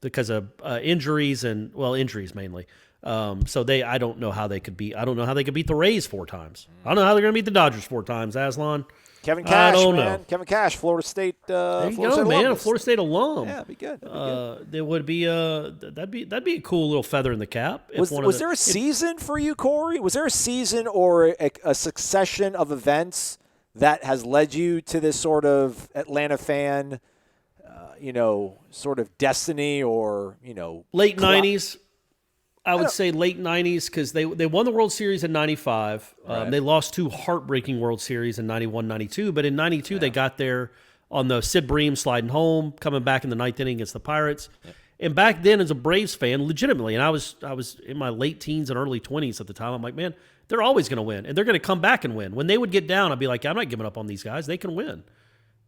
because of injuries injuries mainly. So I don't know how they could beat the Rays 4 times. I don't know how they're going to beat the Dodgers 4 times, Aslan. Kevin Cash, I don't man. know. Kevin Cash, Florida State. There you Florida go, State man. alumnus. A Florida State alum. Yeah, that'd be good. There would be that'd be a cool little feather in the cap. Was there a season for you, Corey? Was there a season or a succession of events that has led you to this sort of Atlanta fan, sort of destiny or late 90s? I would say late 90s because they won the World Series in 95. Right. They lost 2 heartbreaking World Series in 91, 92. But in 92, they got there on the Sid Bream sliding home, coming back in the 9th inning against the Pirates. Yep. And back then, as a Braves fan, legitimately, and I was in my late teens and early 20s at the time, I'm like, man, they're always going to win. And they're going to come back and win. When they would get down, I'd be like, I'm not giving up on these guys. They can win.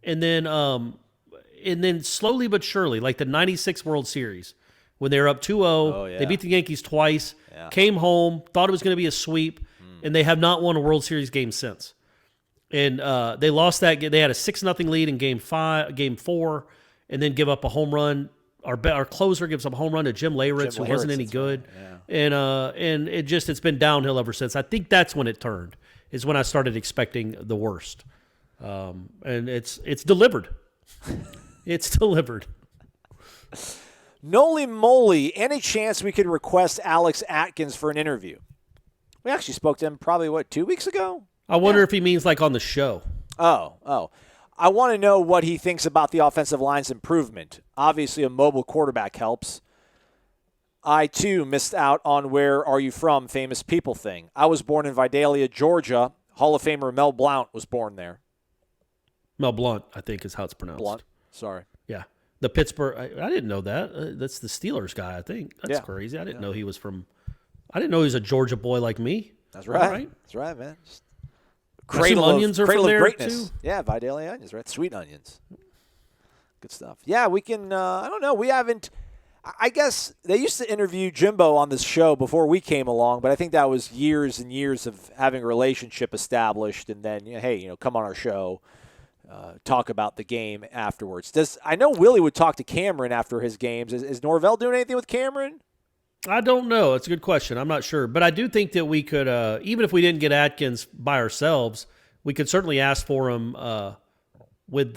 And then slowly but surely, like the 96 World Series, when they were up 2-0, they beat the Yankees twice, came home, thought it was going to be a sweep, and they have not won a World Series game since. And they lost that game. They had a 6-0 lead in Game 4, and then give up a home run. Our closer gives up a home run to Jim Leyritz, who wasn't any good. Right. And it's been downhill ever since. I think that's when it turned, is when I started expecting the worst. And it's delivered. It's delivered. Noli moly, any chance we could request Alex Atkins for an interview? We actually spoke to him probably, 2 weeks ago? I wonder if he means like on the show. Oh. I want to know what he thinks about the offensive line's improvement. Obviously, a mobile quarterback helps. I, too, missed out on Where Are You From? Famous people thing. I was born in Vidalia, Georgia. Hall of Famer Mel Blount was born there. Mel Blount, I think, is how it's pronounced. Blount, sorry. Yeah. The Pittsburgh, I didn't know that. That's the Steelers guy, I think. That's crazy. I didn't know he was I didn't know he was a Georgia boy like me. That's right. That's right, man. Cradle onions are from there, greatness. too? Yeah, Vidalia onions, right? Sweet onions. Good stuff. Yeah, we can, I don't know. We haven't, I guess they used to interview Jimbo on this show before we came along, but I think that was years and years of having a relationship established and then, hey, come on our show. Talk about the game afterwards. I know Willie would talk to Cameron after his games. Is Norvell doing anything with Cameron? I don't know. It's a good question. I'm not sure. But I do think that we could, even if we didn't get Atkins by ourselves, we could certainly ask for him during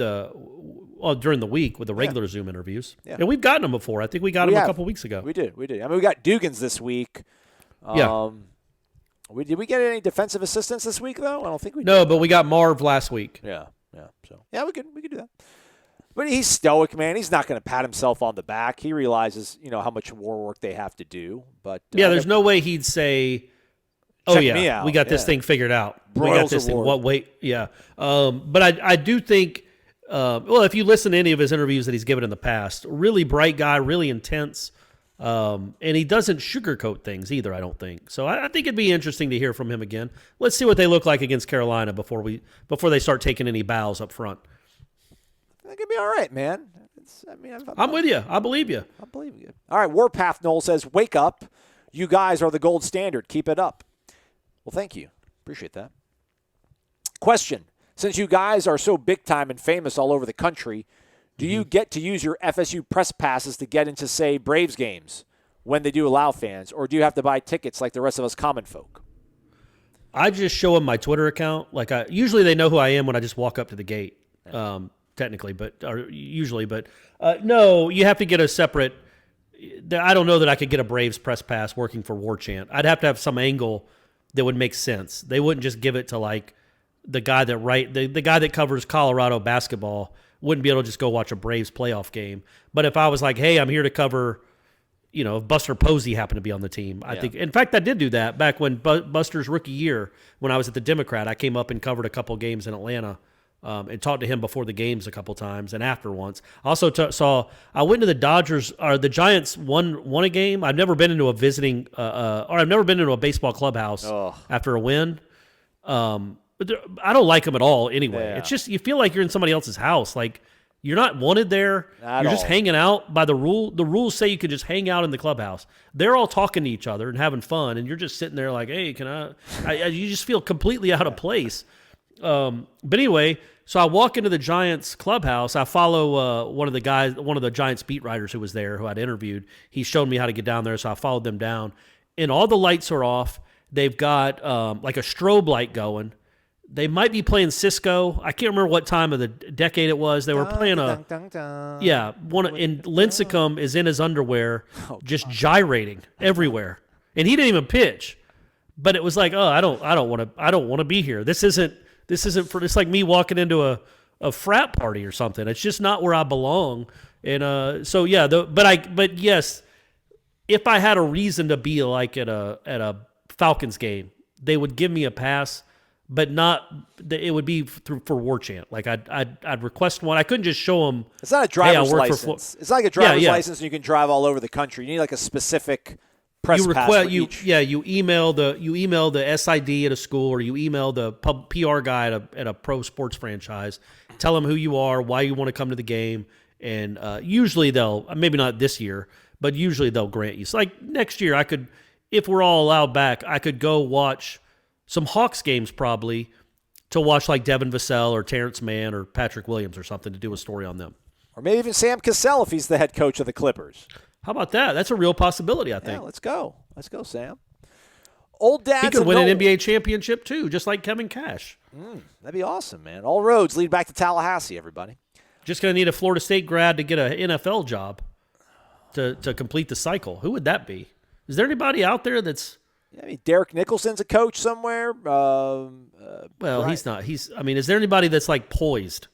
the week with the regular Zoom interviews. Yeah. And we've gotten him before. I think we got him a couple weeks ago. We did. I mean, we got Dugans this week. Did we get any defensive assistance this week, though? I don't think we did. No, but we got Marv last week. Yeah. So we could do that. But he's stoic, man. He's not going to pat himself on the back. He realizes, how much more work they have to do. But there's no way he'd say, "Oh yeah, we got this thing figured out. Broyles we got this thing. What weight? Yeah." But I do think, if you listen to any of his interviews that he's given in the past, really bright guy, really intense, and he doesn't sugarcoat things either. I don't think so. I think it'd be interesting to hear from him again. Let's see what they look like against Carolina before they start taking any bows up front. That could be all right, man. I'm with you. I believe you. I believe you. All right, Warpath Noel says, "Wake up. You guys are the gold standard. Keep it up." Well, thank you. Appreciate that. Question. Since you guys are so big time and famous all over the country, do you get to use your FSU press passes to get into, say, Braves games when they do allow fans, or do you have to buy tickets like the rest of us common folk? I just show them my Twitter account. Usually they know who I am when I just walk up to the gate. technically, or usually, but no, you have to get a separate. I don't know that I could get a Braves press pass working for Warchant. I'd have to have some angle that would make sense. They wouldn't just give it to like the guy that the guy that covers Colorado basketball wouldn't be able to just go watch a Braves playoff game. But if I was like, hey, I'm here to cover, if Buster Posey happened to be on the team, I think. In fact, I did do that back when Buster's rookie year when I was at the Democrat. I came up and covered a couple games in Atlanta. And talked to him before the games a couple times and after once. I also I went to the Dodgers, or the Giants won a game. I've never been into a visiting, or I've never been into a baseball clubhouse after a win. But I don't like them at all anyway. Yeah. It's just, you feel like you're in somebody else's house. Like, you're not wanted there. You're just hanging out by the rule. The rules say you can just hang out in the clubhouse. They're all talking to each other and having fun, and you're just sitting there like, hey, can I you just feel completely out of place. But anyway, so I walk into the Giants clubhouse. I follow one of the Giants beat writers who was there, who I'd interviewed. He showed me how to get down there, so I followed them down. And all the lights are off. They've got like a strobe light going. They might be playing Cisco. I can't remember what time of the decade it was. They were playing and Lincecum is in his underwear, just gyrating everywhere, and he didn't even pitch. But it was like, I don't want to be here. This isn't for. It's like me walking into a frat party or something. It's just not where I belong. And so yeah, but yes, if I had a reason to be like at a Falcons game, they would give me a pass. But not, it would be for Warchant. Like I'd request one. I couldn't just show them. It's not a driver's license. It's like a driver's license, and you can drive all over the country. You need like a specific press pass for each. Yeah, you email the SID at a school, or you email the PR guy at a pro sports franchise. Tell them who you are, why you want to come to the game, and usually they'll, maybe not this year, but usually they'll grant you. So like next year, I could, if we're all allowed back, I could go watch some Hawks games probably to watch like Devin Vassell or Terrence Mann or Patrick Williams or something to do a story on them. Or maybe even Sam Cassell if he's the head coach of the Clippers. How about that? That's a real possibility, I think. Yeah, let's go. Let's go, Sam. Old dads. He could win an NBA championship too, just like Kevin Cash. That'd be awesome, man. All roads lead back to Tallahassee, everybody. Just going to need a Florida State grad to get an NFL job to complete the cycle. Who would that be? Is there anybody out there that's... I mean, Derek Nicholson's a coach somewhere. Well, Brian. He's not. Is there anybody that's like poised?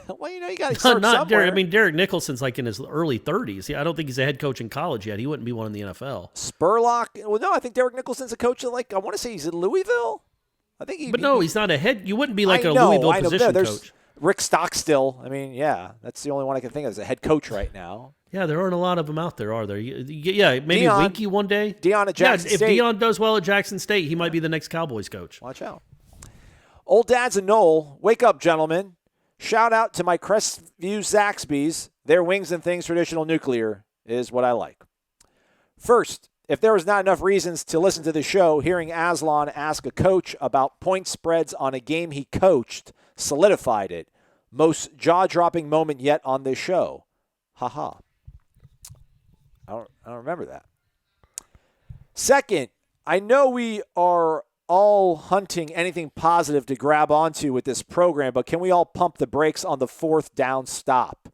Well, you got to start somewhere. Derek Nicholson's like in his early 30s. I don't think he's a head coach in college yet. He wouldn't be one in the NFL. Spurlock. Well, no, I think Derek Nicholson's a coach at I want to say he's in Louisville. I think he's not a head. You wouldn't be like a Louisville position coach. Rick Stockstill. I mean, yeah, that's the only one I can think of as a head coach right now. Yeah, there aren't a lot of them out there, are there? Yeah, maybe Deion, Winky one day. Deion at Jackson State. If Deion does well at Jackson State, he might be the next Cowboys coach. Watch out. Old dads and Knoll, wake up, gentlemen. Shout out to my Crestview Zaxby's. Their wings and things traditional nuclear is what I like. First, if there was not enough reasons to listen to the show, hearing Aslan ask a coach about point spreads on a game he coached solidified it. Most jaw-dropping moment yet on this show. Ha-ha. I don't remember that. Second, I know we are all hunting anything positive to grab onto with this program, but can we all pump the brakes on the fourth down stop?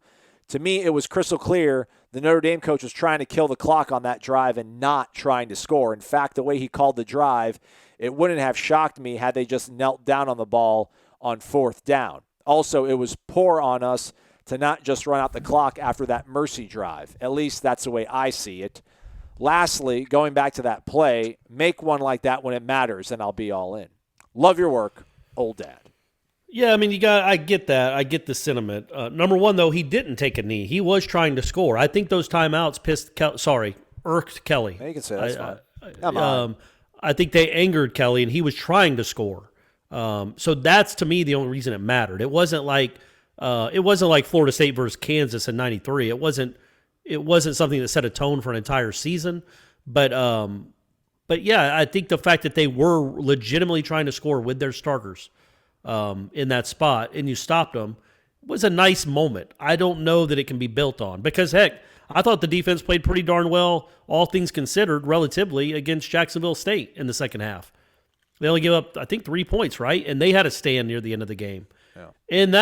To me, it was crystal clear the Notre Dame coach was trying to kill the clock on that drive and not trying to score. In fact, the way he called the drive, it wouldn't have shocked me had they just knelt down on the ball on fourth down. Also, it was poor on us to not just run out the clock after that mercy drive. At least that's the way I see it. Lastly, going back to that play, make one like that when it matters, and I'll be all in. Love your work, old dad. Yeah, I mean, I get that. I get the sentiment. Number one, though, he didn't take a knee. He was trying to score. I think those timeouts irked Kelly. Yeah, you can say that's fine. Come on. I think they angered Kelly, and he was trying to score. So that's, to me, the only reason it mattered. It wasn't like Florida State versus Kansas in '93. It wasn't something that set a tone for an entire season. But yeah, I think the fact that they were legitimately trying to score with their starters in that spot, and you stopped them, was a nice moment. I don't know that it can be built on because, heck, I thought the defense played pretty darn well, all things considered, relatively, against Jacksonville State in the second half. They only gave up, I think, 3 points, right? And they had a stand near the end of the game. Yeah. And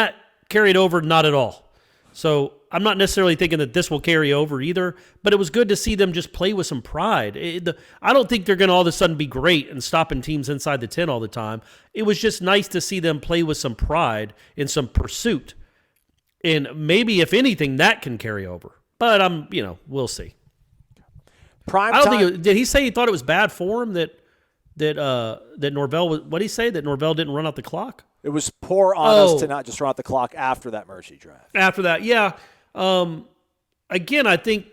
carried over, not at all. So I'm not necessarily thinking that this will carry over either, but it was good to see them just play with some pride. I don't think they're going to all of a sudden be great and stopping teams inside the 10 all the time. It was just nice to see them play with some pride and some pursuit. And maybe, if anything, that can carry over. But we'll see. Prime I don't time. think did he say he thought it was bad for him that Norvell was? What did he say, that Norvell didn't run out the clock? It was poor on us to not just run out the clock after that mercy draft. After that, yeah. Again, I think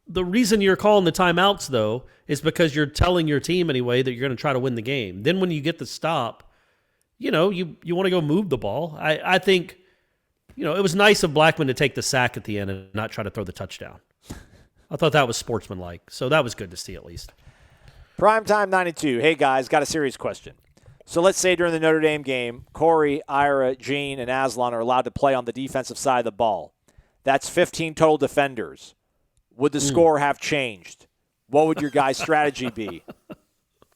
the reason you're calling the timeouts, though, is because you're telling your team anyway that you're going to try to win the game. Then when you get the stop, you want to go move the ball. I think, it was nice of Blackman to take the sack at the end and not try to throw the touchdown. I thought that was sportsmanlike, so that was good to see at least. Primetime 92. Hey, guys, got a serious question. So let's say during the Notre Dame game, Corey, Ira, Gene, and Aslan are allowed to play on the defensive side of the ball. That's 15 total defenders. Would the score have changed? What would your guys' strategy be?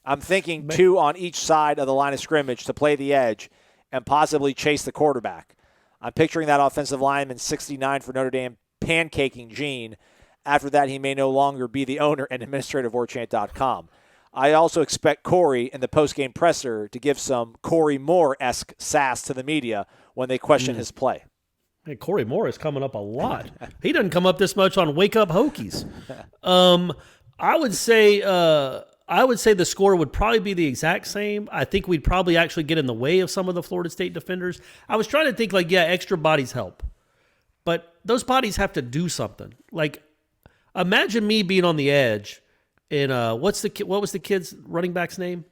I'm thinking 2 on each side of the line of scrimmage to play the edge and possibly chase the quarterback. I'm picturing that offensive lineman 69 for Notre Dame pancaking Gene. After that, he may no longer be the owner and administrator of Warchant.com. I also expect Corey in the postgame presser to give some Corey Moore-esque sass to the media when they question his play. Hey, Corey Moore is coming up a lot. He doesn't come up this much on Wake Up Hokies. I would say the score would probably be the exact same. I think we'd probably actually get in the way of some of the Florida State defenders. I was trying to think extra bodies help. But those bodies have to do something. Imagine me being on the edge. And what was the kid's running back's name?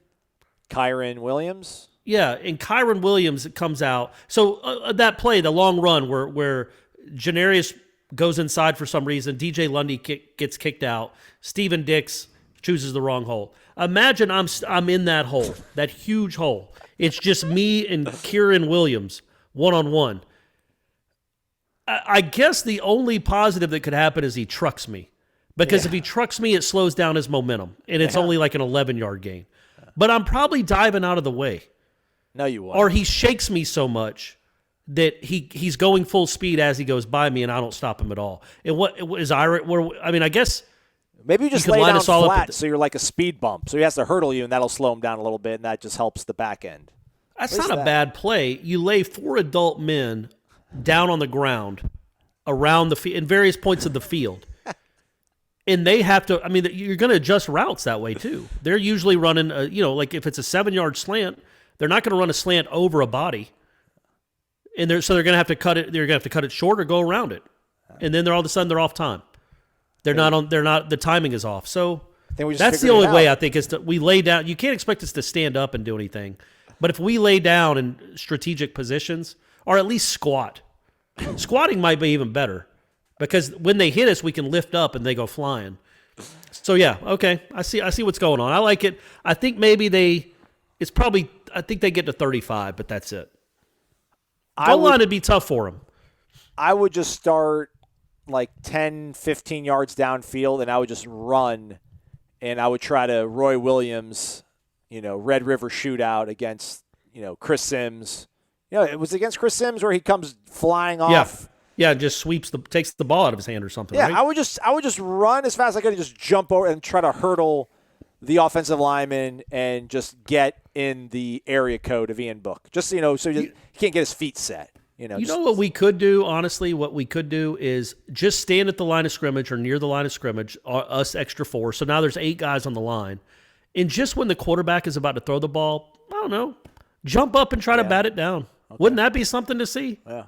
Kyron Williams? Yeah, and Kyron Williams comes out. So that play, the long run where Janarius goes inside for some reason, DJ Lundy gets kicked out, Steven Dix chooses the wrong hole. Imagine I'm in that hole, that huge hole. It's just me and Kyron Williams one-on-one. I guess the only positive that could happen is he trucks me. Because if he trucks me, it slows down his momentum, and it's only like an 11-yard gain. But I'm probably diving out of the way. No, you won't. Or he shakes me so much that he's going full speed as he goes by me, and I don't stop him at all. And what is Ira? I guess maybe you just lay down flat so you're like a speed bump. So he has to hurdle you, and that'll slow him down a little bit, and that just helps the back end. That's not a bad play. You lay 4 adult men down on the ground around the field in various points of the field. And they have to, you're going to adjust routes that way too. They're usually running, if it's a 7-yard slant, they're not going to run a slant over a body. And they're going to have to cut it. They're going to have to cut it short or go around it. And then all of a sudden they're off time. The timing is off. So that's the only way I think is that we lay down. You can't expect us to stand up and do anything. But if we lay down in strategic positions or at least squat, squatting might be even better. Because when they hit us, we can lift up and they go flying. So yeah, okay, I see what's going on. I like it. I think maybe I think they get to 35, but that's it. Goal line would be tough for them. I would just start 10, 15 yards downfield, and I would just run, and I would try to Roy Williams, Red River shootout against, Chris Sims. It was against Chris Sims where he comes flying off. Yeah, just takes the ball out of his hand or something. Yeah, right? I would just run as fast as I could and just jump over and try to hurdle the offensive lineman and just get in the area code of Ian Book. Just so he can't get his feet set. What we could do, honestly, is just stand at the line of scrimmage or near the line of scrimmage, us extra 4. So now there's 8 guys on the line. And just when the quarterback is about to throw the ball, I don't know, jump up and try to bat it down. Okay. Wouldn't that be something to see? Yeah.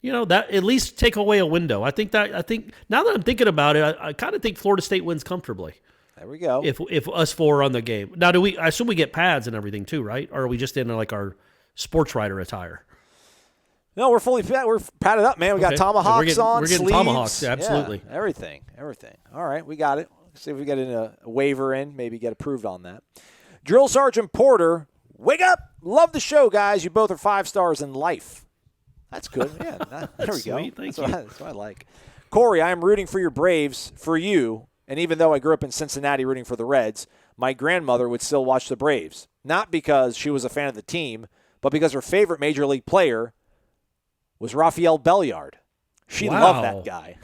That at least take away a window. I think now that I'm thinking about it, I kind of think Florida State wins comfortably. There we go. If us 4 are on the game. Now, I assume we get pads and everything too, right? Or are we just in our sports writer attire? No, we're padded up, man. We got tomahawks on. We're getting sleeves. Tomahawks, absolutely. Yeah, everything. All right, we got it. Let's see if we get a waiver in, maybe get approved on that. Drill Sergeant Porter, wake up! Love the show, guys. You both are 5 stars in life. That's good. Yeah, there we go. Sweet. Thank you. That's what I like. Corey, I am rooting for your Braves, for you, and even though I grew up in Cincinnati rooting for the Reds, my grandmother would still watch the Braves. Not because she was a fan of the team, but because her favorite Major League player was Rafael Belliard. She Wow. loved that guy.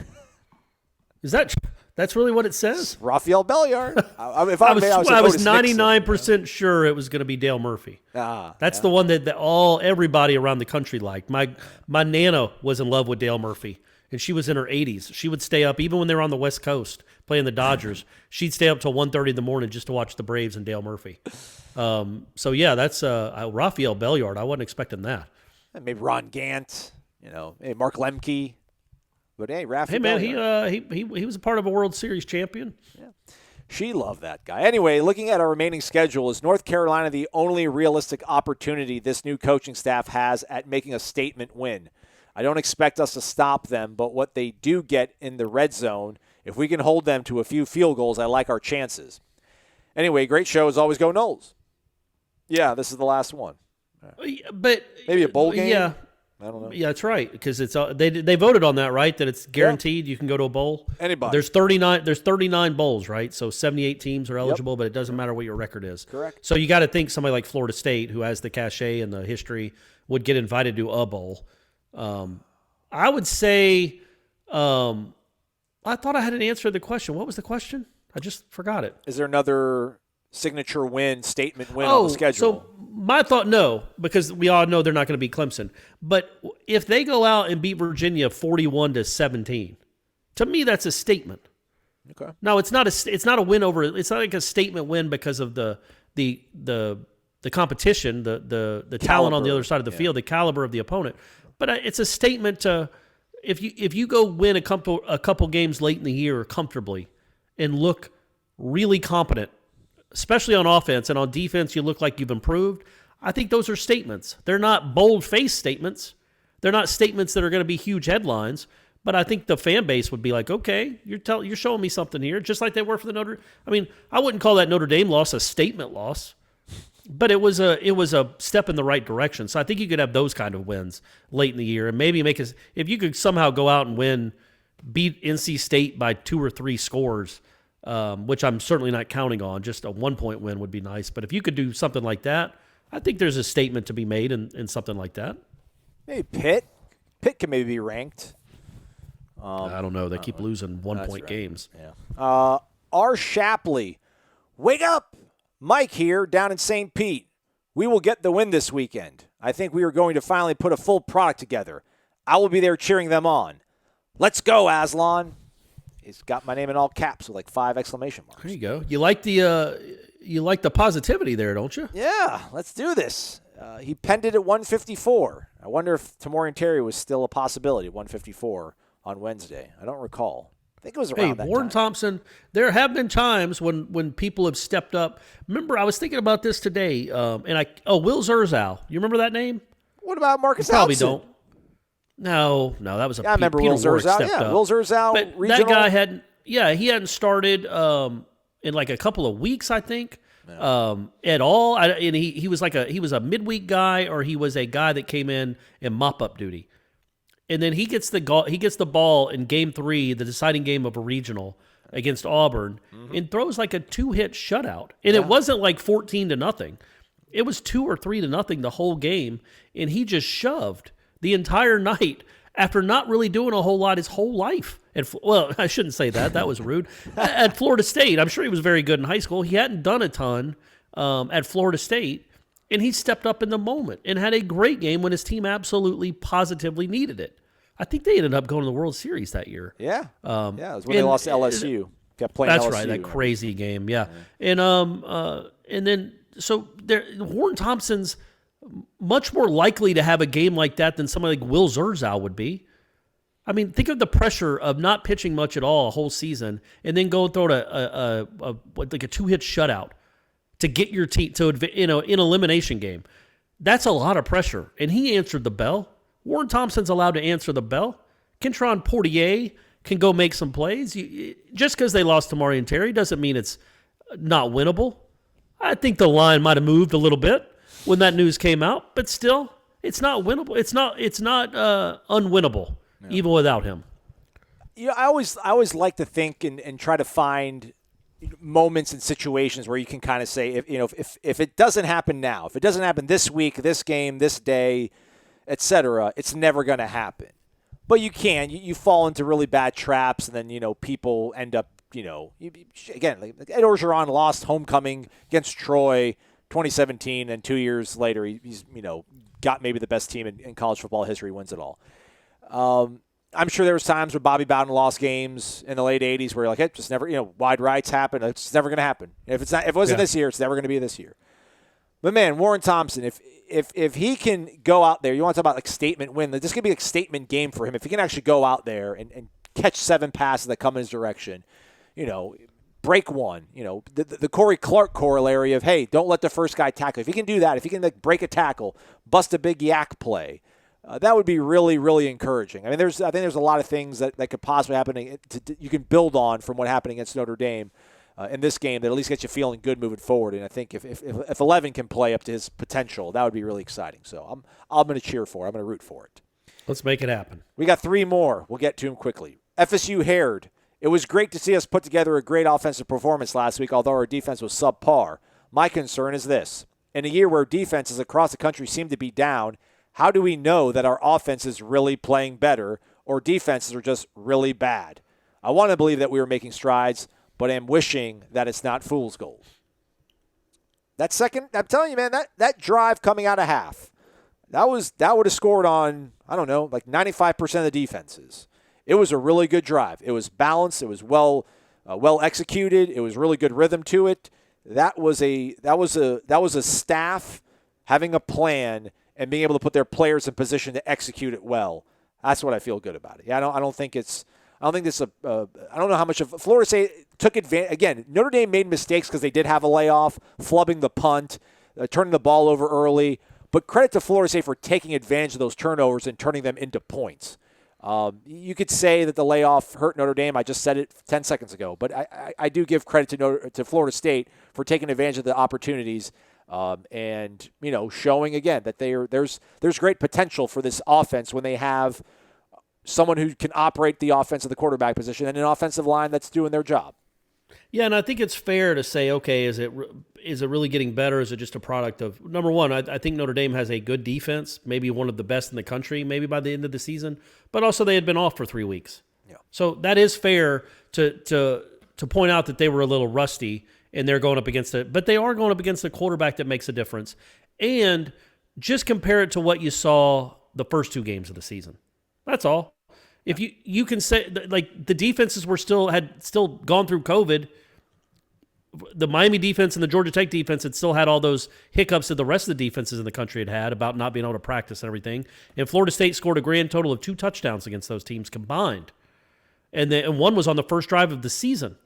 That's really what it says? Rafael Belliard. If I was was Otis 99% sure it was going to be Dale Murphy. That's the one that everybody around the country liked. My Nana was in love with Dale Murphy, and she was in her 80s. She would stay up, even when they were on the West Coast playing the Dodgers, she'd stay up till 1:30 in the morning just to watch the Braves and Dale Murphy. So, yeah, that's Rafael Belliard. I wasn't expecting that. Maybe Ron Gant, maybe Mark Lemke. But hey, Rafael. Hey man, he was a part of a World Series champion. Yeah. She loved that guy. Anyway, looking at our remaining schedule, is North Carolina the only realistic opportunity this new coaching staff has at making a statement win? I don't expect us to stop them, but what they do get in the red zone, if we can hold them to a few field goals, I like our chances. Anyway, great show as always. Go Noles. Yeah, this is the last one. But maybe a bowl game. Yeah. I don't know. Yeah, that's right, because it's they voted on that, right? That it's guaranteed you can go to a bowl. Anybody. There's 39 bowls, right? So 78 teams are eligible, but it doesn't matter what your record is. Correct. So you got to think somebody like Florida State, who has the cachet and the history, would get invited to a bowl. I would say, I thought I had an answer to the question. What was the question? I just forgot it. Is there another signature win, statement win on the schedule? So my thought, no, because we all know they're not going to beat Clemson. But if they go out and beat Virginia 41-17, to me that's a statement. Okay. No, it's not a win over. It's not like a statement win because of the competition, the talent on the other side of the field, the caliber of the opponent. But it's a statement to if you go win a couple games late in the year comfortably and look really competent, especially on offense, and on defense you look like you've improved, I think those are statements. They're not bold-faced statements. They're not statements that are going to be huge headlines, but I think the fan base would be like, okay, you're showing me something here, just like they were for the Notre. I mean, I wouldn't call that Notre Dame loss a statement loss, but it was a step in the right direction. So I think you could have those kind of wins late in the year, and maybe make us, if you could somehow go out and beat NC State by 2 or 3 scores, which I'm certainly not counting on. Just a 1-point win would be nice. But if you could do something like that, I think there's a statement to be made in something like that. Maybe Pitt. Pitt can maybe be ranked. I don't know. They keep losing 1-point games. Yeah. R. Shapley. Wake up! Mike here down in St. Pete. We will get the win this weekend. I think we are going to finally put a full product together. I will be there cheering them on. Let's go, Aslan. He's got my name in all caps with like 5 exclamation marks. There you go. You like the positivity there, don't you? Yeah, let's do this. He penned it at 154. I wonder if Tamorian Terry was still a possibility at 154 on Wednesday. I don't recall. I think it was around that Warren time. Thompson, there have been times when people have stepped up. Remember, I was thinking about this today, Will Zurzow. You remember that name? What about Marcus You probably Alston? don't. No, that was a I remember Peter Will Warwick Zurzow. stepped Yeah, up. Will Zurzow, But regional. that guy he hadn't started in like a couple of weeks, I think, at all. And he was a midweek guy, or he was a guy that came in mop-up duty. And then he gets the ball in game 3, the deciding game of a regional against Auburn, and throws like a 2-hit shutout. And it wasn't like 14-0. It was 2 or 3-0 the whole game, and he just shoved the entire night after not really doing a whole lot his whole life. Well, I shouldn't say that. That was rude. At Florida State, I'm sure he was very good in high school. He hadn't done a ton at Florida State, and he stepped up in the moment and had a great game when his team absolutely, positively needed it. I think they ended up going to the World Series that year. Yeah. It was when they lost to LSU. Kept playing That's LSU. right, that crazy game, yeah. And then so Warren Thompson's much more likely to have a game like that than somebody like Will Zurzow would be. I mean, think of the pressure of not pitching much at all a whole season, and then go throw a 2-hit shutout to get your team to an elimination game. That's a lot of pressure, and he answered the bell. Warren Thompson's allowed to answer the bell. Kentron Portier can go make some plays. Just because they lost to Tamorian Terry doesn't mean it's not winnable. I think the line might have moved a little bit when that news came out, but still, it's not winnable. It's not unwinnable, even without him. I always like to think and try to find moments and situations where you can kind of say, if it doesn't happen now, if it doesn't happen this week, this game, this day, etc., it's never going to happen. But you can. You fall into really bad traps, and then, people end up, again, like Ed Orgeron lost homecoming against Troy 2017, and 2 years later, he's got maybe the best team in college football history, wins it all. I'm sure there was times where Bobby Bowden lost games in the late 80s where it just never, wide rights happen. It's never going to happen. If it wasn't this year, it's never going to be this year. But man, Warren Thompson, if he can go out there, you want to talk about statement win. This could be a statement game for him. If he can actually go out there and catch 7 passes that come in his direction, break one, the Corey Clark corollary of, hey, don't let the first guy tackle. If he can do that, if he can break a tackle, bust a big yak play, that would be really, really encouraging. I think there's a lot of things that could possibly happen. You can build on from what happened against Notre Dame in this game that at least gets you feeling good moving forward. And I think if 11 can play up to his potential, that would be really exciting. So I'm going to cheer for it. I'm going to root for it. Let's make it happen. We got 3 more. We'll get to them quickly. FSU Hared. It was great to see us put together a great offensive performance last week, although our defense was subpar. My concern is this. In a year where defenses across the country seem to be down, how do we know that our offense is really playing better or defenses are just really bad? I want to believe that we were making strides, but I'm wishing that it's not fool's gold. That second, I'm telling you, man, that drive coming out of half, that would have scored on, I don't know, like 95% of the defenses. It was a really good drive. It was balanced. It was well executed. It was really good rhythm to it. That was a staff having a plan and being able to put their players in position to execute it well. That's what I feel good about it. Yeah, I don't think this. I don't know how much of Florida State took advantage. Again, Notre Dame made mistakes because they did have a layoff, flubbing the punt, turning the ball over early. But credit to Florida State for taking advantage of those turnovers and turning them into points. You could say that the layoff hurt Notre Dame. I just said it 10 seconds ago. But I do give credit to Florida State for taking advantage of the opportunities and showing again that there's great potential for this offense when they have someone who can operate the offense at the quarterback position and an offensive line that's doing their job. Yeah, and I think it's fair to say, okay, is it really getting better? Is it just a product of, number one, I think Notre Dame has a good defense, maybe one of the best in the country, maybe by the end of the season, but also they had been off for 3 weeks. Yeah. So that is fair to point out that they were a little rusty and they're going up against it, but they are going up against a quarterback that makes a difference. And just compare it to what you saw the first 2 games of the season. That's all. If you can say, like, the defenses had still gone through COVID, the Miami defense and the Georgia Tech defense had still had all those hiccups that the rest of the defenses in the country had about not being able to practice and everything. And Florida State scored a grand total of 2 touchdowns against those teams combined. And one was on the first drive of the season.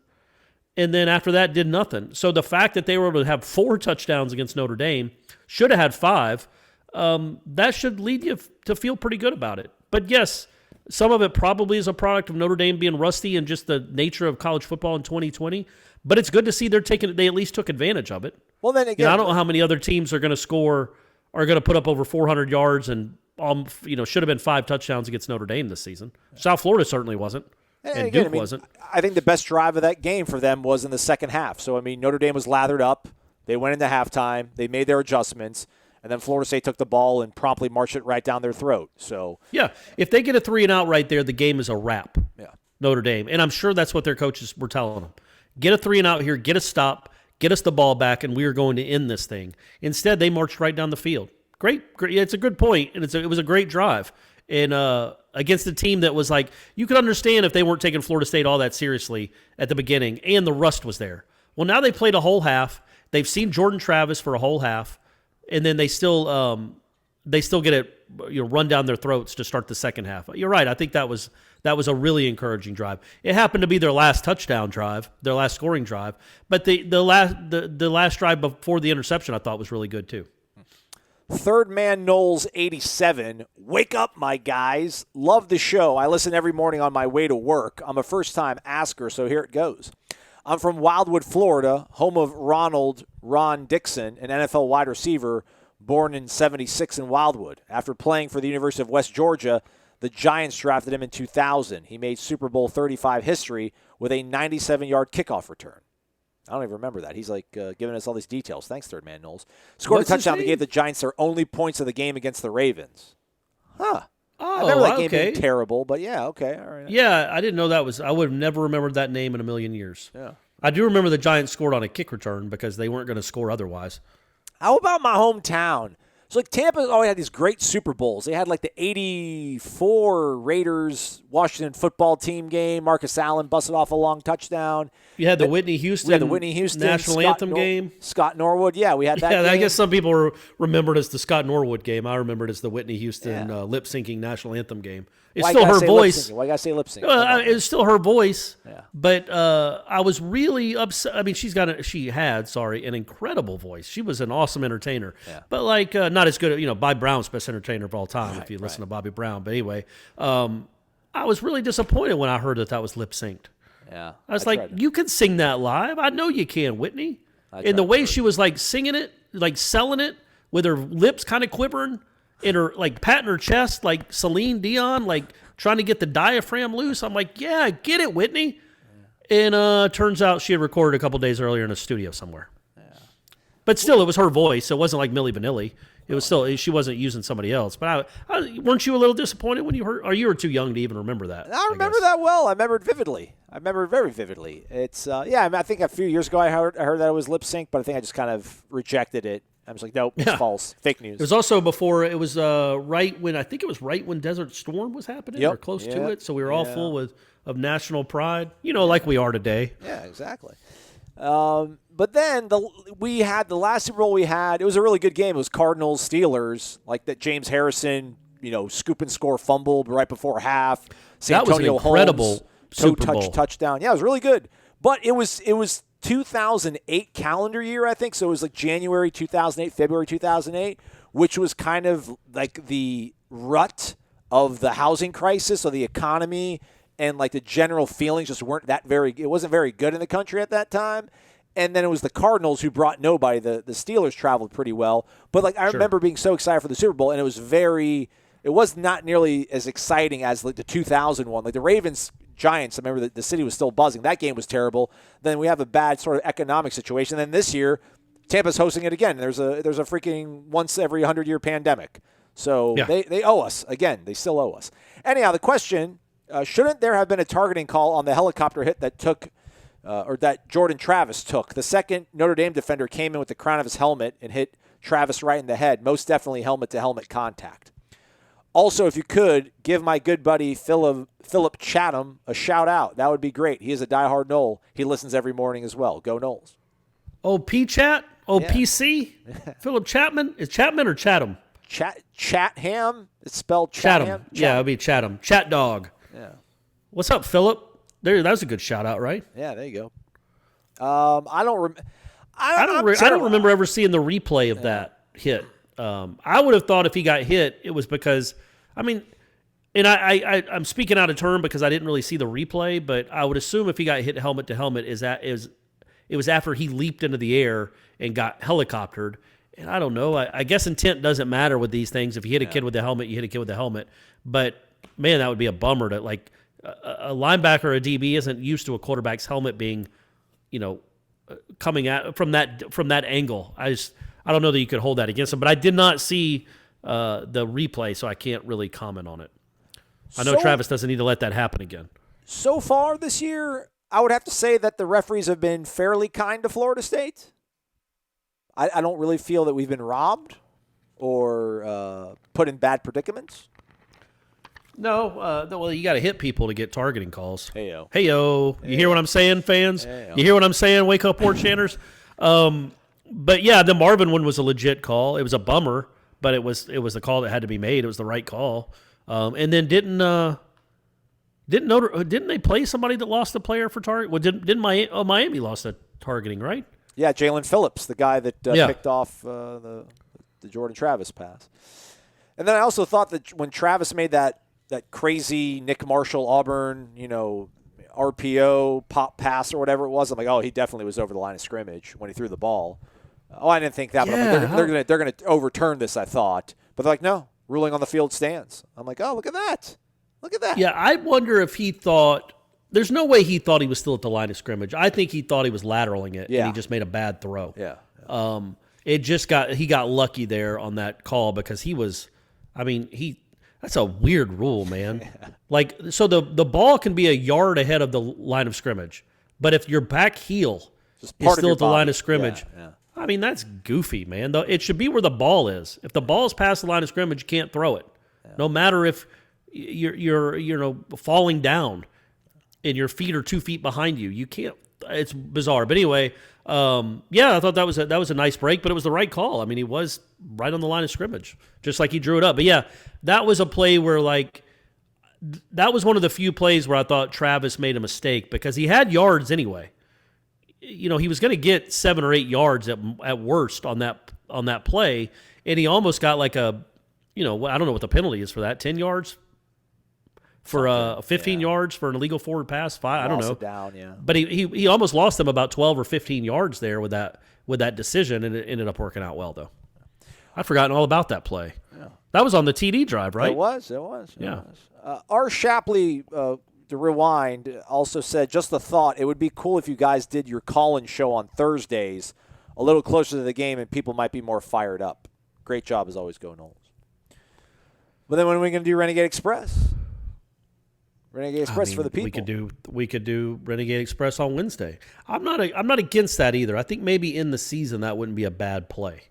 And then after that, did nothing. So the fact that they were able to have 4 touchdowns against Notre Dame, should have had 5, that should lead you to feel pretty good about it. But yes, some of it probably is a product of Notre Dame being rusty and just the nature of college football in 2020. But it's good to see they at least took advantage of it. Well, then again, I don't know how many other teams are going to put up over 400 yards and should have been 5 touchdowns against Notre Dame this season. South Florida certainly wasn't. And Duke wasn't. I think the best drive of that game for them was in the second half. So, Notre Dame was lathered up. They went into halftime. They made their adjustments. And then Florida State took the ball and promptly marched it right down their throat. So yeah, if they get a 3-and-out right there, the game is a wrap. Yeah, Notre Dame. And I'm sure that's what their coaches were telling them. Get a 3-and-out here, get a stop, get us the ball back, and we are going to end this thing. Instead, they marched right down the field. Great. It's a good point, and it was a great drive. And against a team that was like, you could understand if they weren't taking Florida State all that seriously at the beginning, and the rust was there. Well, now they played a whole half. They've seen Jordan Travis for a whole half, and then they still get it run down their throats to start the second half. You're right. I think that was a really encouraging drive. It happened to be their last touchdown drive, their last scoring drive, but the last drive before the interception I thought was really good too. Third Man Knowles 87. Wake up, my guys. Love the show. I listen every morning on my way to work. I'm a first-time asker, so here it goes. I'm from Wildwood, Florida, home of Ron Dixon, an NFL wide receiver born in 76 in Wildwood. After playing for the University of West Georgia, the Giants drafted him in 2000. He made Super Bowl 35 history with a 97-yard kickoff return. I don't even remember that. He's giving us all these details. Thanks, Third Man Knowles. Scored a touchdown that gave the Giants their only points of the game against the Ravens. Huh. Oh, I remember that game okay. being terrible, but yeah, okay, all right. Yeah, I didn't know that was. I would have never remembered that name in a million years. Yeah. I do remember the Giants scored on a kick return because they weren't going to score otherwise. How about my hometown? So like Tampa always had these great Super Bowls. They had like the '84 Raiders Washington football team game. Marcus Allen busted off a long touchdown. You had the Whitney Houston, national anthem game. Scott Norwood, yeah, we had that. Yeah, game. I guess some people remember it as the Scott Norwood game. I remember it as the Whitney Houston lip syncing national anthem game. It's still her voice. Why you gotta say lip sync? It's still her voice. Yeah. But I was really upset. I mean, she had an incredible voice. She was an awesome entertainer. Yeah. But like not as good. Bobby Brown's best entertainer of all time. If you listen to Bobby Brown. But anyway, I was really disappointed when I heard that was lip synced. Yeah. I was like, you can sing that live. I know you can, Whitney. And the way she was like singing it, like selling it with her lips kind of quivering. In her, like, patting her chest like Celine Dion, like, trying to get the diaphragm loose. I'm like, yeah, get it, Whitney. Yeah. And turns out she had recorded a couple days earlier in a studio somewhere. Yeah. But still, it was her voice. So it wasn't like Milli Vanilli. It was still, she wasn't using somebody else. But weren't you a little disappointed when you heard, or you were too young to even remember that? I remember that well. I remember it vividly. I remember it very vividly. It's, I think a few years ago I heard that it was lip sync, but I think I just kind of rejected it. I was like, nope, it's false. Fake news. It was also before, it was right when Desert Storm was happening or close to it. So we were all full of national pride, like we are today. Yeah, exactly. But then we had the last Super Bowl we had. It was a really good game. It was Cardinals Steelers, like that James Harrison, scoop and score fumbled right before half. That was an incredible Super Bowl touchdown. Yeah, it was really good. But it was 2008 calendar year, I think. So it was like January 2008, February 2008, which was kind of like the rut of the housing crisis or the economy, and like the general feelings just weren't it wasn't very good in the country at that time. And then it was the Cardinals who brought nobody. The Steelers traveled pretty well. But like I remember being so excited for the Super Bowl, and it was not nearly as exciting as like the 2000 one. Like the Ravens Giants, I remember that the city was still buzzing. That game was terrible. Then we have a bad sort of economic situation. Then this year, Tampa's hosting it again. There's a freaking once every 100-year pandemic. So they owe us. Again, they still owe us. Anyhow, the question, shouldn't there have been a targeting call on the helicopter hit that took or that Jordan Travis took? The second Notre Dame defender came in with the crown of his helmet and hit Travis right in the head. Most definitely helmet-to-helmet contact. Also, if you could, give my good buddy Philip Chatham a shout-out. That would be great. He is a diehard Nole. He listens every morning as well. Go Noles. Oh, P-Chat? Oh, yeah. PC? Philip Chapman? Is Chapman or Chatham? Chatham? It's spelled Chatham. Yeah, it would be Chatham. Chat dog. Yeah. What's up, Philip? That was a good shout-out, right? Yeah, there you go. I don't remember ever seeing the replay of that hit. I would have thought if he got hit, it was because, and I'm speaking out of turn because I didn't really see the replay, but I would assume if he got hit helmet to helmet, it was after he leaped into the air and got helicoptered. And I don't know. I guess intent doesn't matter with these things. If you hit a kid with the helmet, you hit a kid with the helmet. But man, that would be a bummer to like a linebacker or a DB isn't used to a quarterback's helmet being, coming at from that angle. I don't know that you could hold that against him, but I did not see the replay, so I can't really comment on it. I know Travis doesn't need to let that happen again. So far this year, I would have to say that the referees have been fairly kind to Florida State. I don't really feel that we've been robbed or put in bad predicaments. No, well, you got to hit people to get targeting calls. Hey-yo. Hey-yo. You hear what I'm saying, fans? Hey-yo. You hear what I'm saying, Wake Up Warchanters? But yeah, the Marvin one was a legit call. It was a bummer, but it was the call that had to be made. It was the right call. And then didn't they play somebody that lost a player for target? Well, didn't Miami lost a targeting, right? Yeah, Jalen Phillips, the guy that picked off the Jordan Travis pass. And then I also thought that when Travis made that crazy Nick Marshall Auburn, RPO pop pass or whatever it was, I'm like, oh, he definitely was over the line of scrimmage when he threw the ball. Oh, I didn't think that, but I'm like, they're gonna overturn this, I thought, but they're like, no, ruling on the field stands. I'm like, oh, look at that. Yeah, I wonder if he thought. There's no way he thought he was still at the line of scrimmage. I think he thought he was lateraling it, and he just made a bad throw. Yeah. He got lucky there on that call because he was. That's That's a weird rule, man. Like, so the ball can be a yard ahead of the line of scrimmage, but if your back heel is still at the line of scrimmage, I mean, that's goofy, man. It should be where the ball is. If the ball is past the line of scrimmage, you can't throw it. No matter if you're falling down and your feet are 2 feet behind you. You can't. It's bizarre. But anyway, I thought that was a nice break, but it was the right call. I mean, he was right on the line of scrimmage, just like he drew it up. But yeah, that was a play where that was one of the few plays where I thought Travis made a mistake because he had yards anyway. He was going to get 7 or 8 yards at worst on that play, and he almost got like I don't know what the penalty is for that, 10 yards for 15 yards for an illegal forward pass, 5. I don't know. Down, yeah. But he almost lost them about 12 or 15 yards there with that decision, and it ended up working out well though. I'd forgotten all about that play. Yeah. That was on the TD drive, right? It was. Yeah. R. Shapley, the Rewind, also said, just a thought, it would be cool if you guys did your call-in show on Thursdays a little closer to the game and people might be more fired up. Great job as always, go Noles. But then when are we going to do Renegade Express? Renegade Express for the people. We could do Renegade Express on Wednesday. I'm not against that either. I think maybe in the season that wouldn't be a bad play.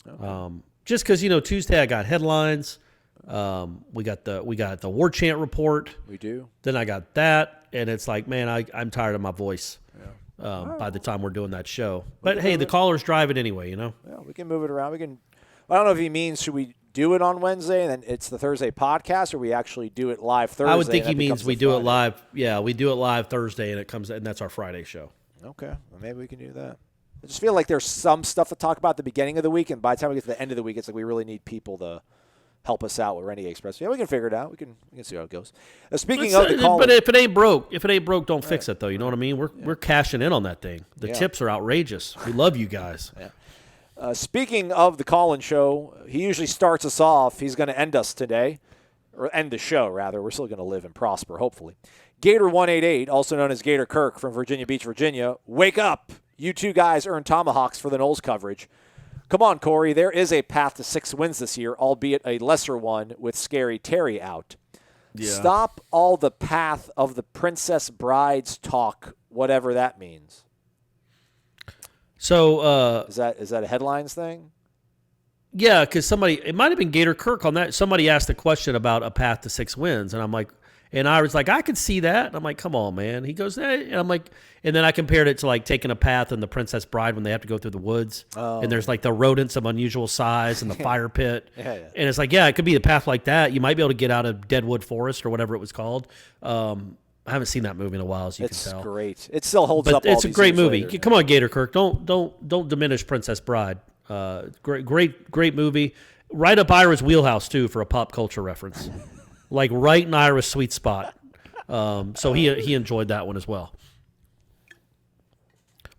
Okay. Just because Tuesday I got headlines. We got the Warchant report. We do. Then I got that, and it's like, man, I'm tired of my voice. Yeah. By the time we're doing that show, but hey, the callers drive it anyway. Yeah, we can move it around. I don't know if he means should we do it on Wednesday and then it's the Thursday podcast, or we actually do it live Thursday? I would think he means we do it live. Yeah, we do it live Thursday, and that's our Friday show. Okay, well, maybe we can do that. I just feel like there's some stuff to talk about at the beginning of the week, and by the time we get to the end of the week, it's like we really need people to help us out with Renegade Express. Yeah, we can figure it out. We can see how it goes. Speaking of the call, but if it ain't broke, don't fix it though. You know what I mean? We're cashing in on that thing. The tips are outrageous. We love you guys. Yeah. Speaking of the call-in show, he usually starts us off. He's going to end us today, or end the show, rather. We're still going to live and prosper, hopefully. Gator188, also known as Gator Kirk from Virginia Beach, Virginia. Wake up. You two guys earn tomahawks for the Noles coverage. Come on, Corey. There is a path to 6 wins this year, albeit a lesser one with Scary Terry out. Yeah. Stop all the path of the Princess Brides talk, whatever that means. So is that a headlines thing? Yeah, because it might have been Gator Kirk on that. Somebody asked a question about a path to 6 wins, and I was like, I could see that. And I'm like, come on, man. He goes, hey. And I'm like, and then I compared it to like taking a path in The Princess Bride when they have to go through the woods, and there's like the rodents of unusual size and the fire pit, and it's like, yeah, it could be a path like that. You might be able to get out of Deadwood Forest or whatever it was called. I haven't seen that movie in a while, as you can tell. It's great. It still holds up. It's a great movie. Later. Come on, Gator Kirk. Don't diminish Princess Bride. Great movie. Right up Ira's wheelhouse too for a pop culture reference, like right in Ira's sweet spot. So he enjoyed that one as well.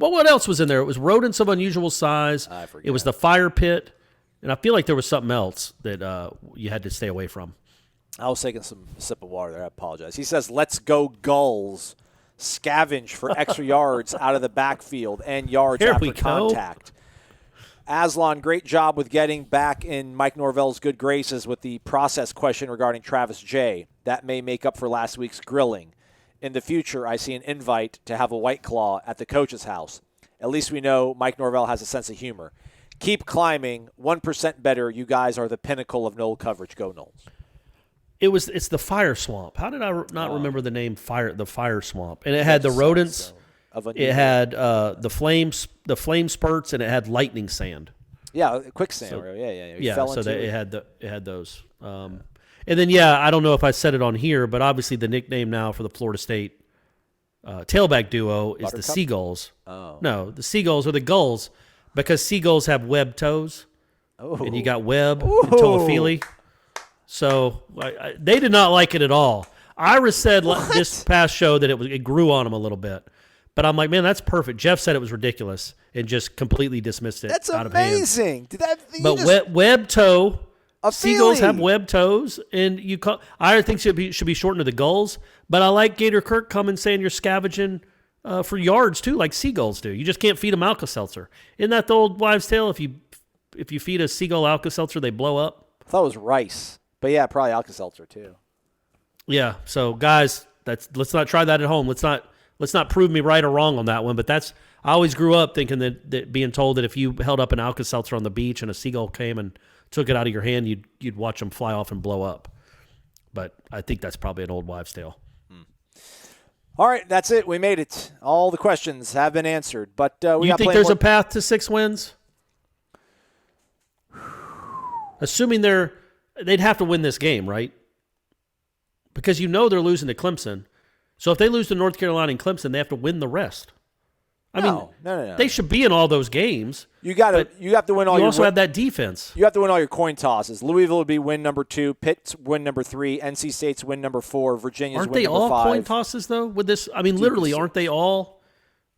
Well, what else was in there? It was rodents of unusual size. It was the fire pit, and I feel like there was something else that you had to stay away from. I was taking a sip of water there. I apologize. He says, let's go Gulls. Scavenge for extra yards out of the backfield and yards after contact. Aslan, great job with getting back in Mike Norvell's good graces with the process question regarding Travis J. That may make up for last week's grilling. In the future, I see an invite to have a White Claw at the coach's house. At least we know Mike Norvell has a sense of humor. Keep climbing. 1% better. You guys are the pinnacle of Nole coverage. Go Noles. It's the Fire Swamp. How did I not remember the name the Fire Swamp? And it had the rodents. It had the flame spurts, and it had lightning sand. Yeah, quicksand. So, it had those. And then I don't know if I said it on here, but obviously the nickname now for the Florida State tailback duo is the Seagulls. Oh. No, the Seagulls are the Gulls because seagulls have webbed toes, and you got web and toephily. So they did not like it at all. Ira said this past show that it grew on him a little bit. But I'm like, man, that's perfect. Jeff said it was ridiculous and just completely dismissed it out of hand. That's amazing. Web toe. Seagulls have webbed toes. And Ira thinks it should be shortened to the gulls. But I like Gator Kirk coming saying you're scavenging for yards, too, like seagulls do. You just can't feed them Alka-Seltzer. Isn't that the old wives' tale? If you feed a seagull Alka-Seltzer, they blow up? I thought it was rice. But yeah, probably Alka-Seltzer too. Yeah. So guys, let's not try that at home. Let's not prove me right or wrong on that one. But I always grew up thinking that being told that if you held up an Alka-Seltzer on the beach and a seagull came and took it out of your hand, you'd watch them fly off and blow up. But I think that's probably an old wives' tale. All right, that's it. We made it. All the questions have been answered. But you think there's a path to 6 wins? Assuming they'd have to win this game, right? Because they're losing to Clemson. So if they lose to North Carolina and Clemson, they have to win the rest. No. They should be in all those games. You have to win all. You also have that defense. You have to win all your coin tosses. Louisville would be win number 2, Pitt's win number 3, NC State's win number 4, Virginia's win number 5. Aren't they all coin tosses though? With this, literally, aren't they all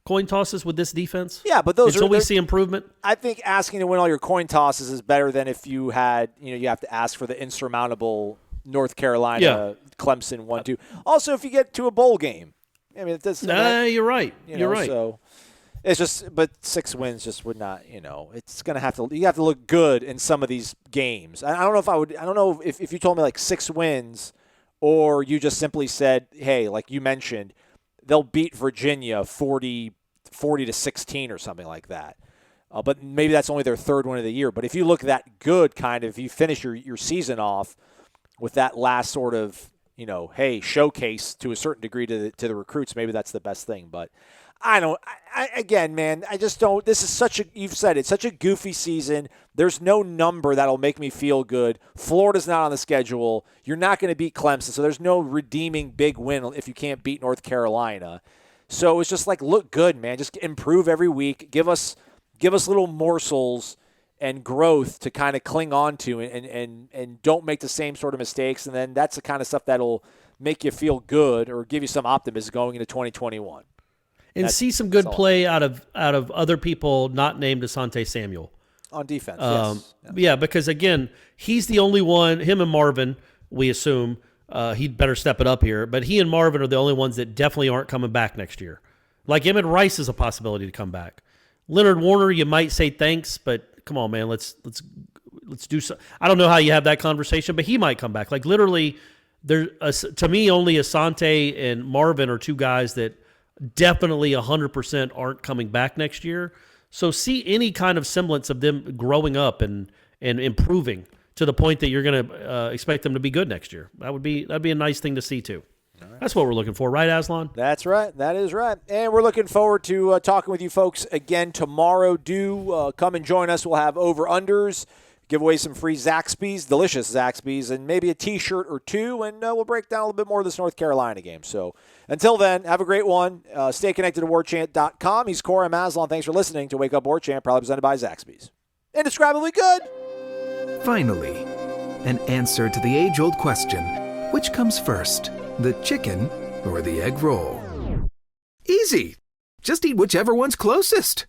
coin tosses with this defense? Yeah, but those until we see improvement. I think asking to win all your coin tosses is better than if you had, you have to ask for the insurmountable North Carolina, Clemson 1-2. Also, if you get to a bowl game, you're right. You're right. So it's just, but 6 wins just would not. It's gonna have to. You have to look good in some of these games. I don't know if I would. I don't know if you told me like 6 wins, or you just simply said, hey, like you mentioned, they'll beat Virginia 40-16 or something like that. But maybe that's only their 3rd win of the year. But if you look that good, if you finish your season off with that last sort of, showcase to a certain degree to the recruits, maybe that's the best thing. But again, man, I just don't. This is you've said it's such a goofy season. There's no number that'll make me feel good. Florida's not on the schedule. You're not going to beat Clemson, so there's no redeeming big win if you can't beat North Carolina. So it's just like, look good, man. Just improve every week. Give us little morsels and growth to kind of cling on to, and don't make the same sort of mistakes. And then that's the kind of stuff that'll make you feel good or give you some optimism going into 2021. And see some good play out of other people not named Asante Samuel. On defense, yes. Yeah, because, again, he's the only one, him and Marvin, we assume, he'd better step it up here. But he and Marvin are the only ones that definitely aren't coming back next year. Like Emmett Rice is a possibility to come back. Leonard Warner, you might say thanks, but come on, man, let's do so. I don't know how you have that conversation, but he might come back. Like literally, to me, only Asante and Marvin are 2 guys that definitely 100% aren't coming back next year. So see any kind of semblance of them growing up and improving to the point that you're going to expect them to be good next year. That'd be a nice thing to see too. Right. That's what we're looking for, right, Aslan? That's right. That is right. And we're looking forward to talking with you folks again tomorrow. Do come and join us. We'll have over-unders, give away some free Zaxby's, delicious Zaxby's, and maybe a T-shirt or 2, and we'll break down a little bit more of this North Carolina game. So until then, have a great one. Stay connected to Warchant.com. He's Corey. I'm Aslan. Thanks for listening to Wake Up Warchant, proudly presented by Zaxby's. Indescribably good. Finally, an answer to the age-old question, which comes first, the chicken or the egg roll? Easy. Just eat whichever one's closest.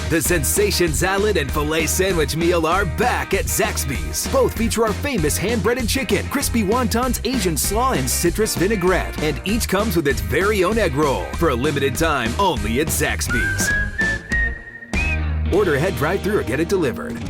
The Sensation Salad and Filet Sandwich Meal are back at Zaxby's. Both feature our famous hand-breaded chicken, crispy wontons, Asian slaw, and citrus vinaigrette. And each comes with its very own egg roll for a limited time only at Zaxby's. Order ahead, drive-thru, or get it delivered.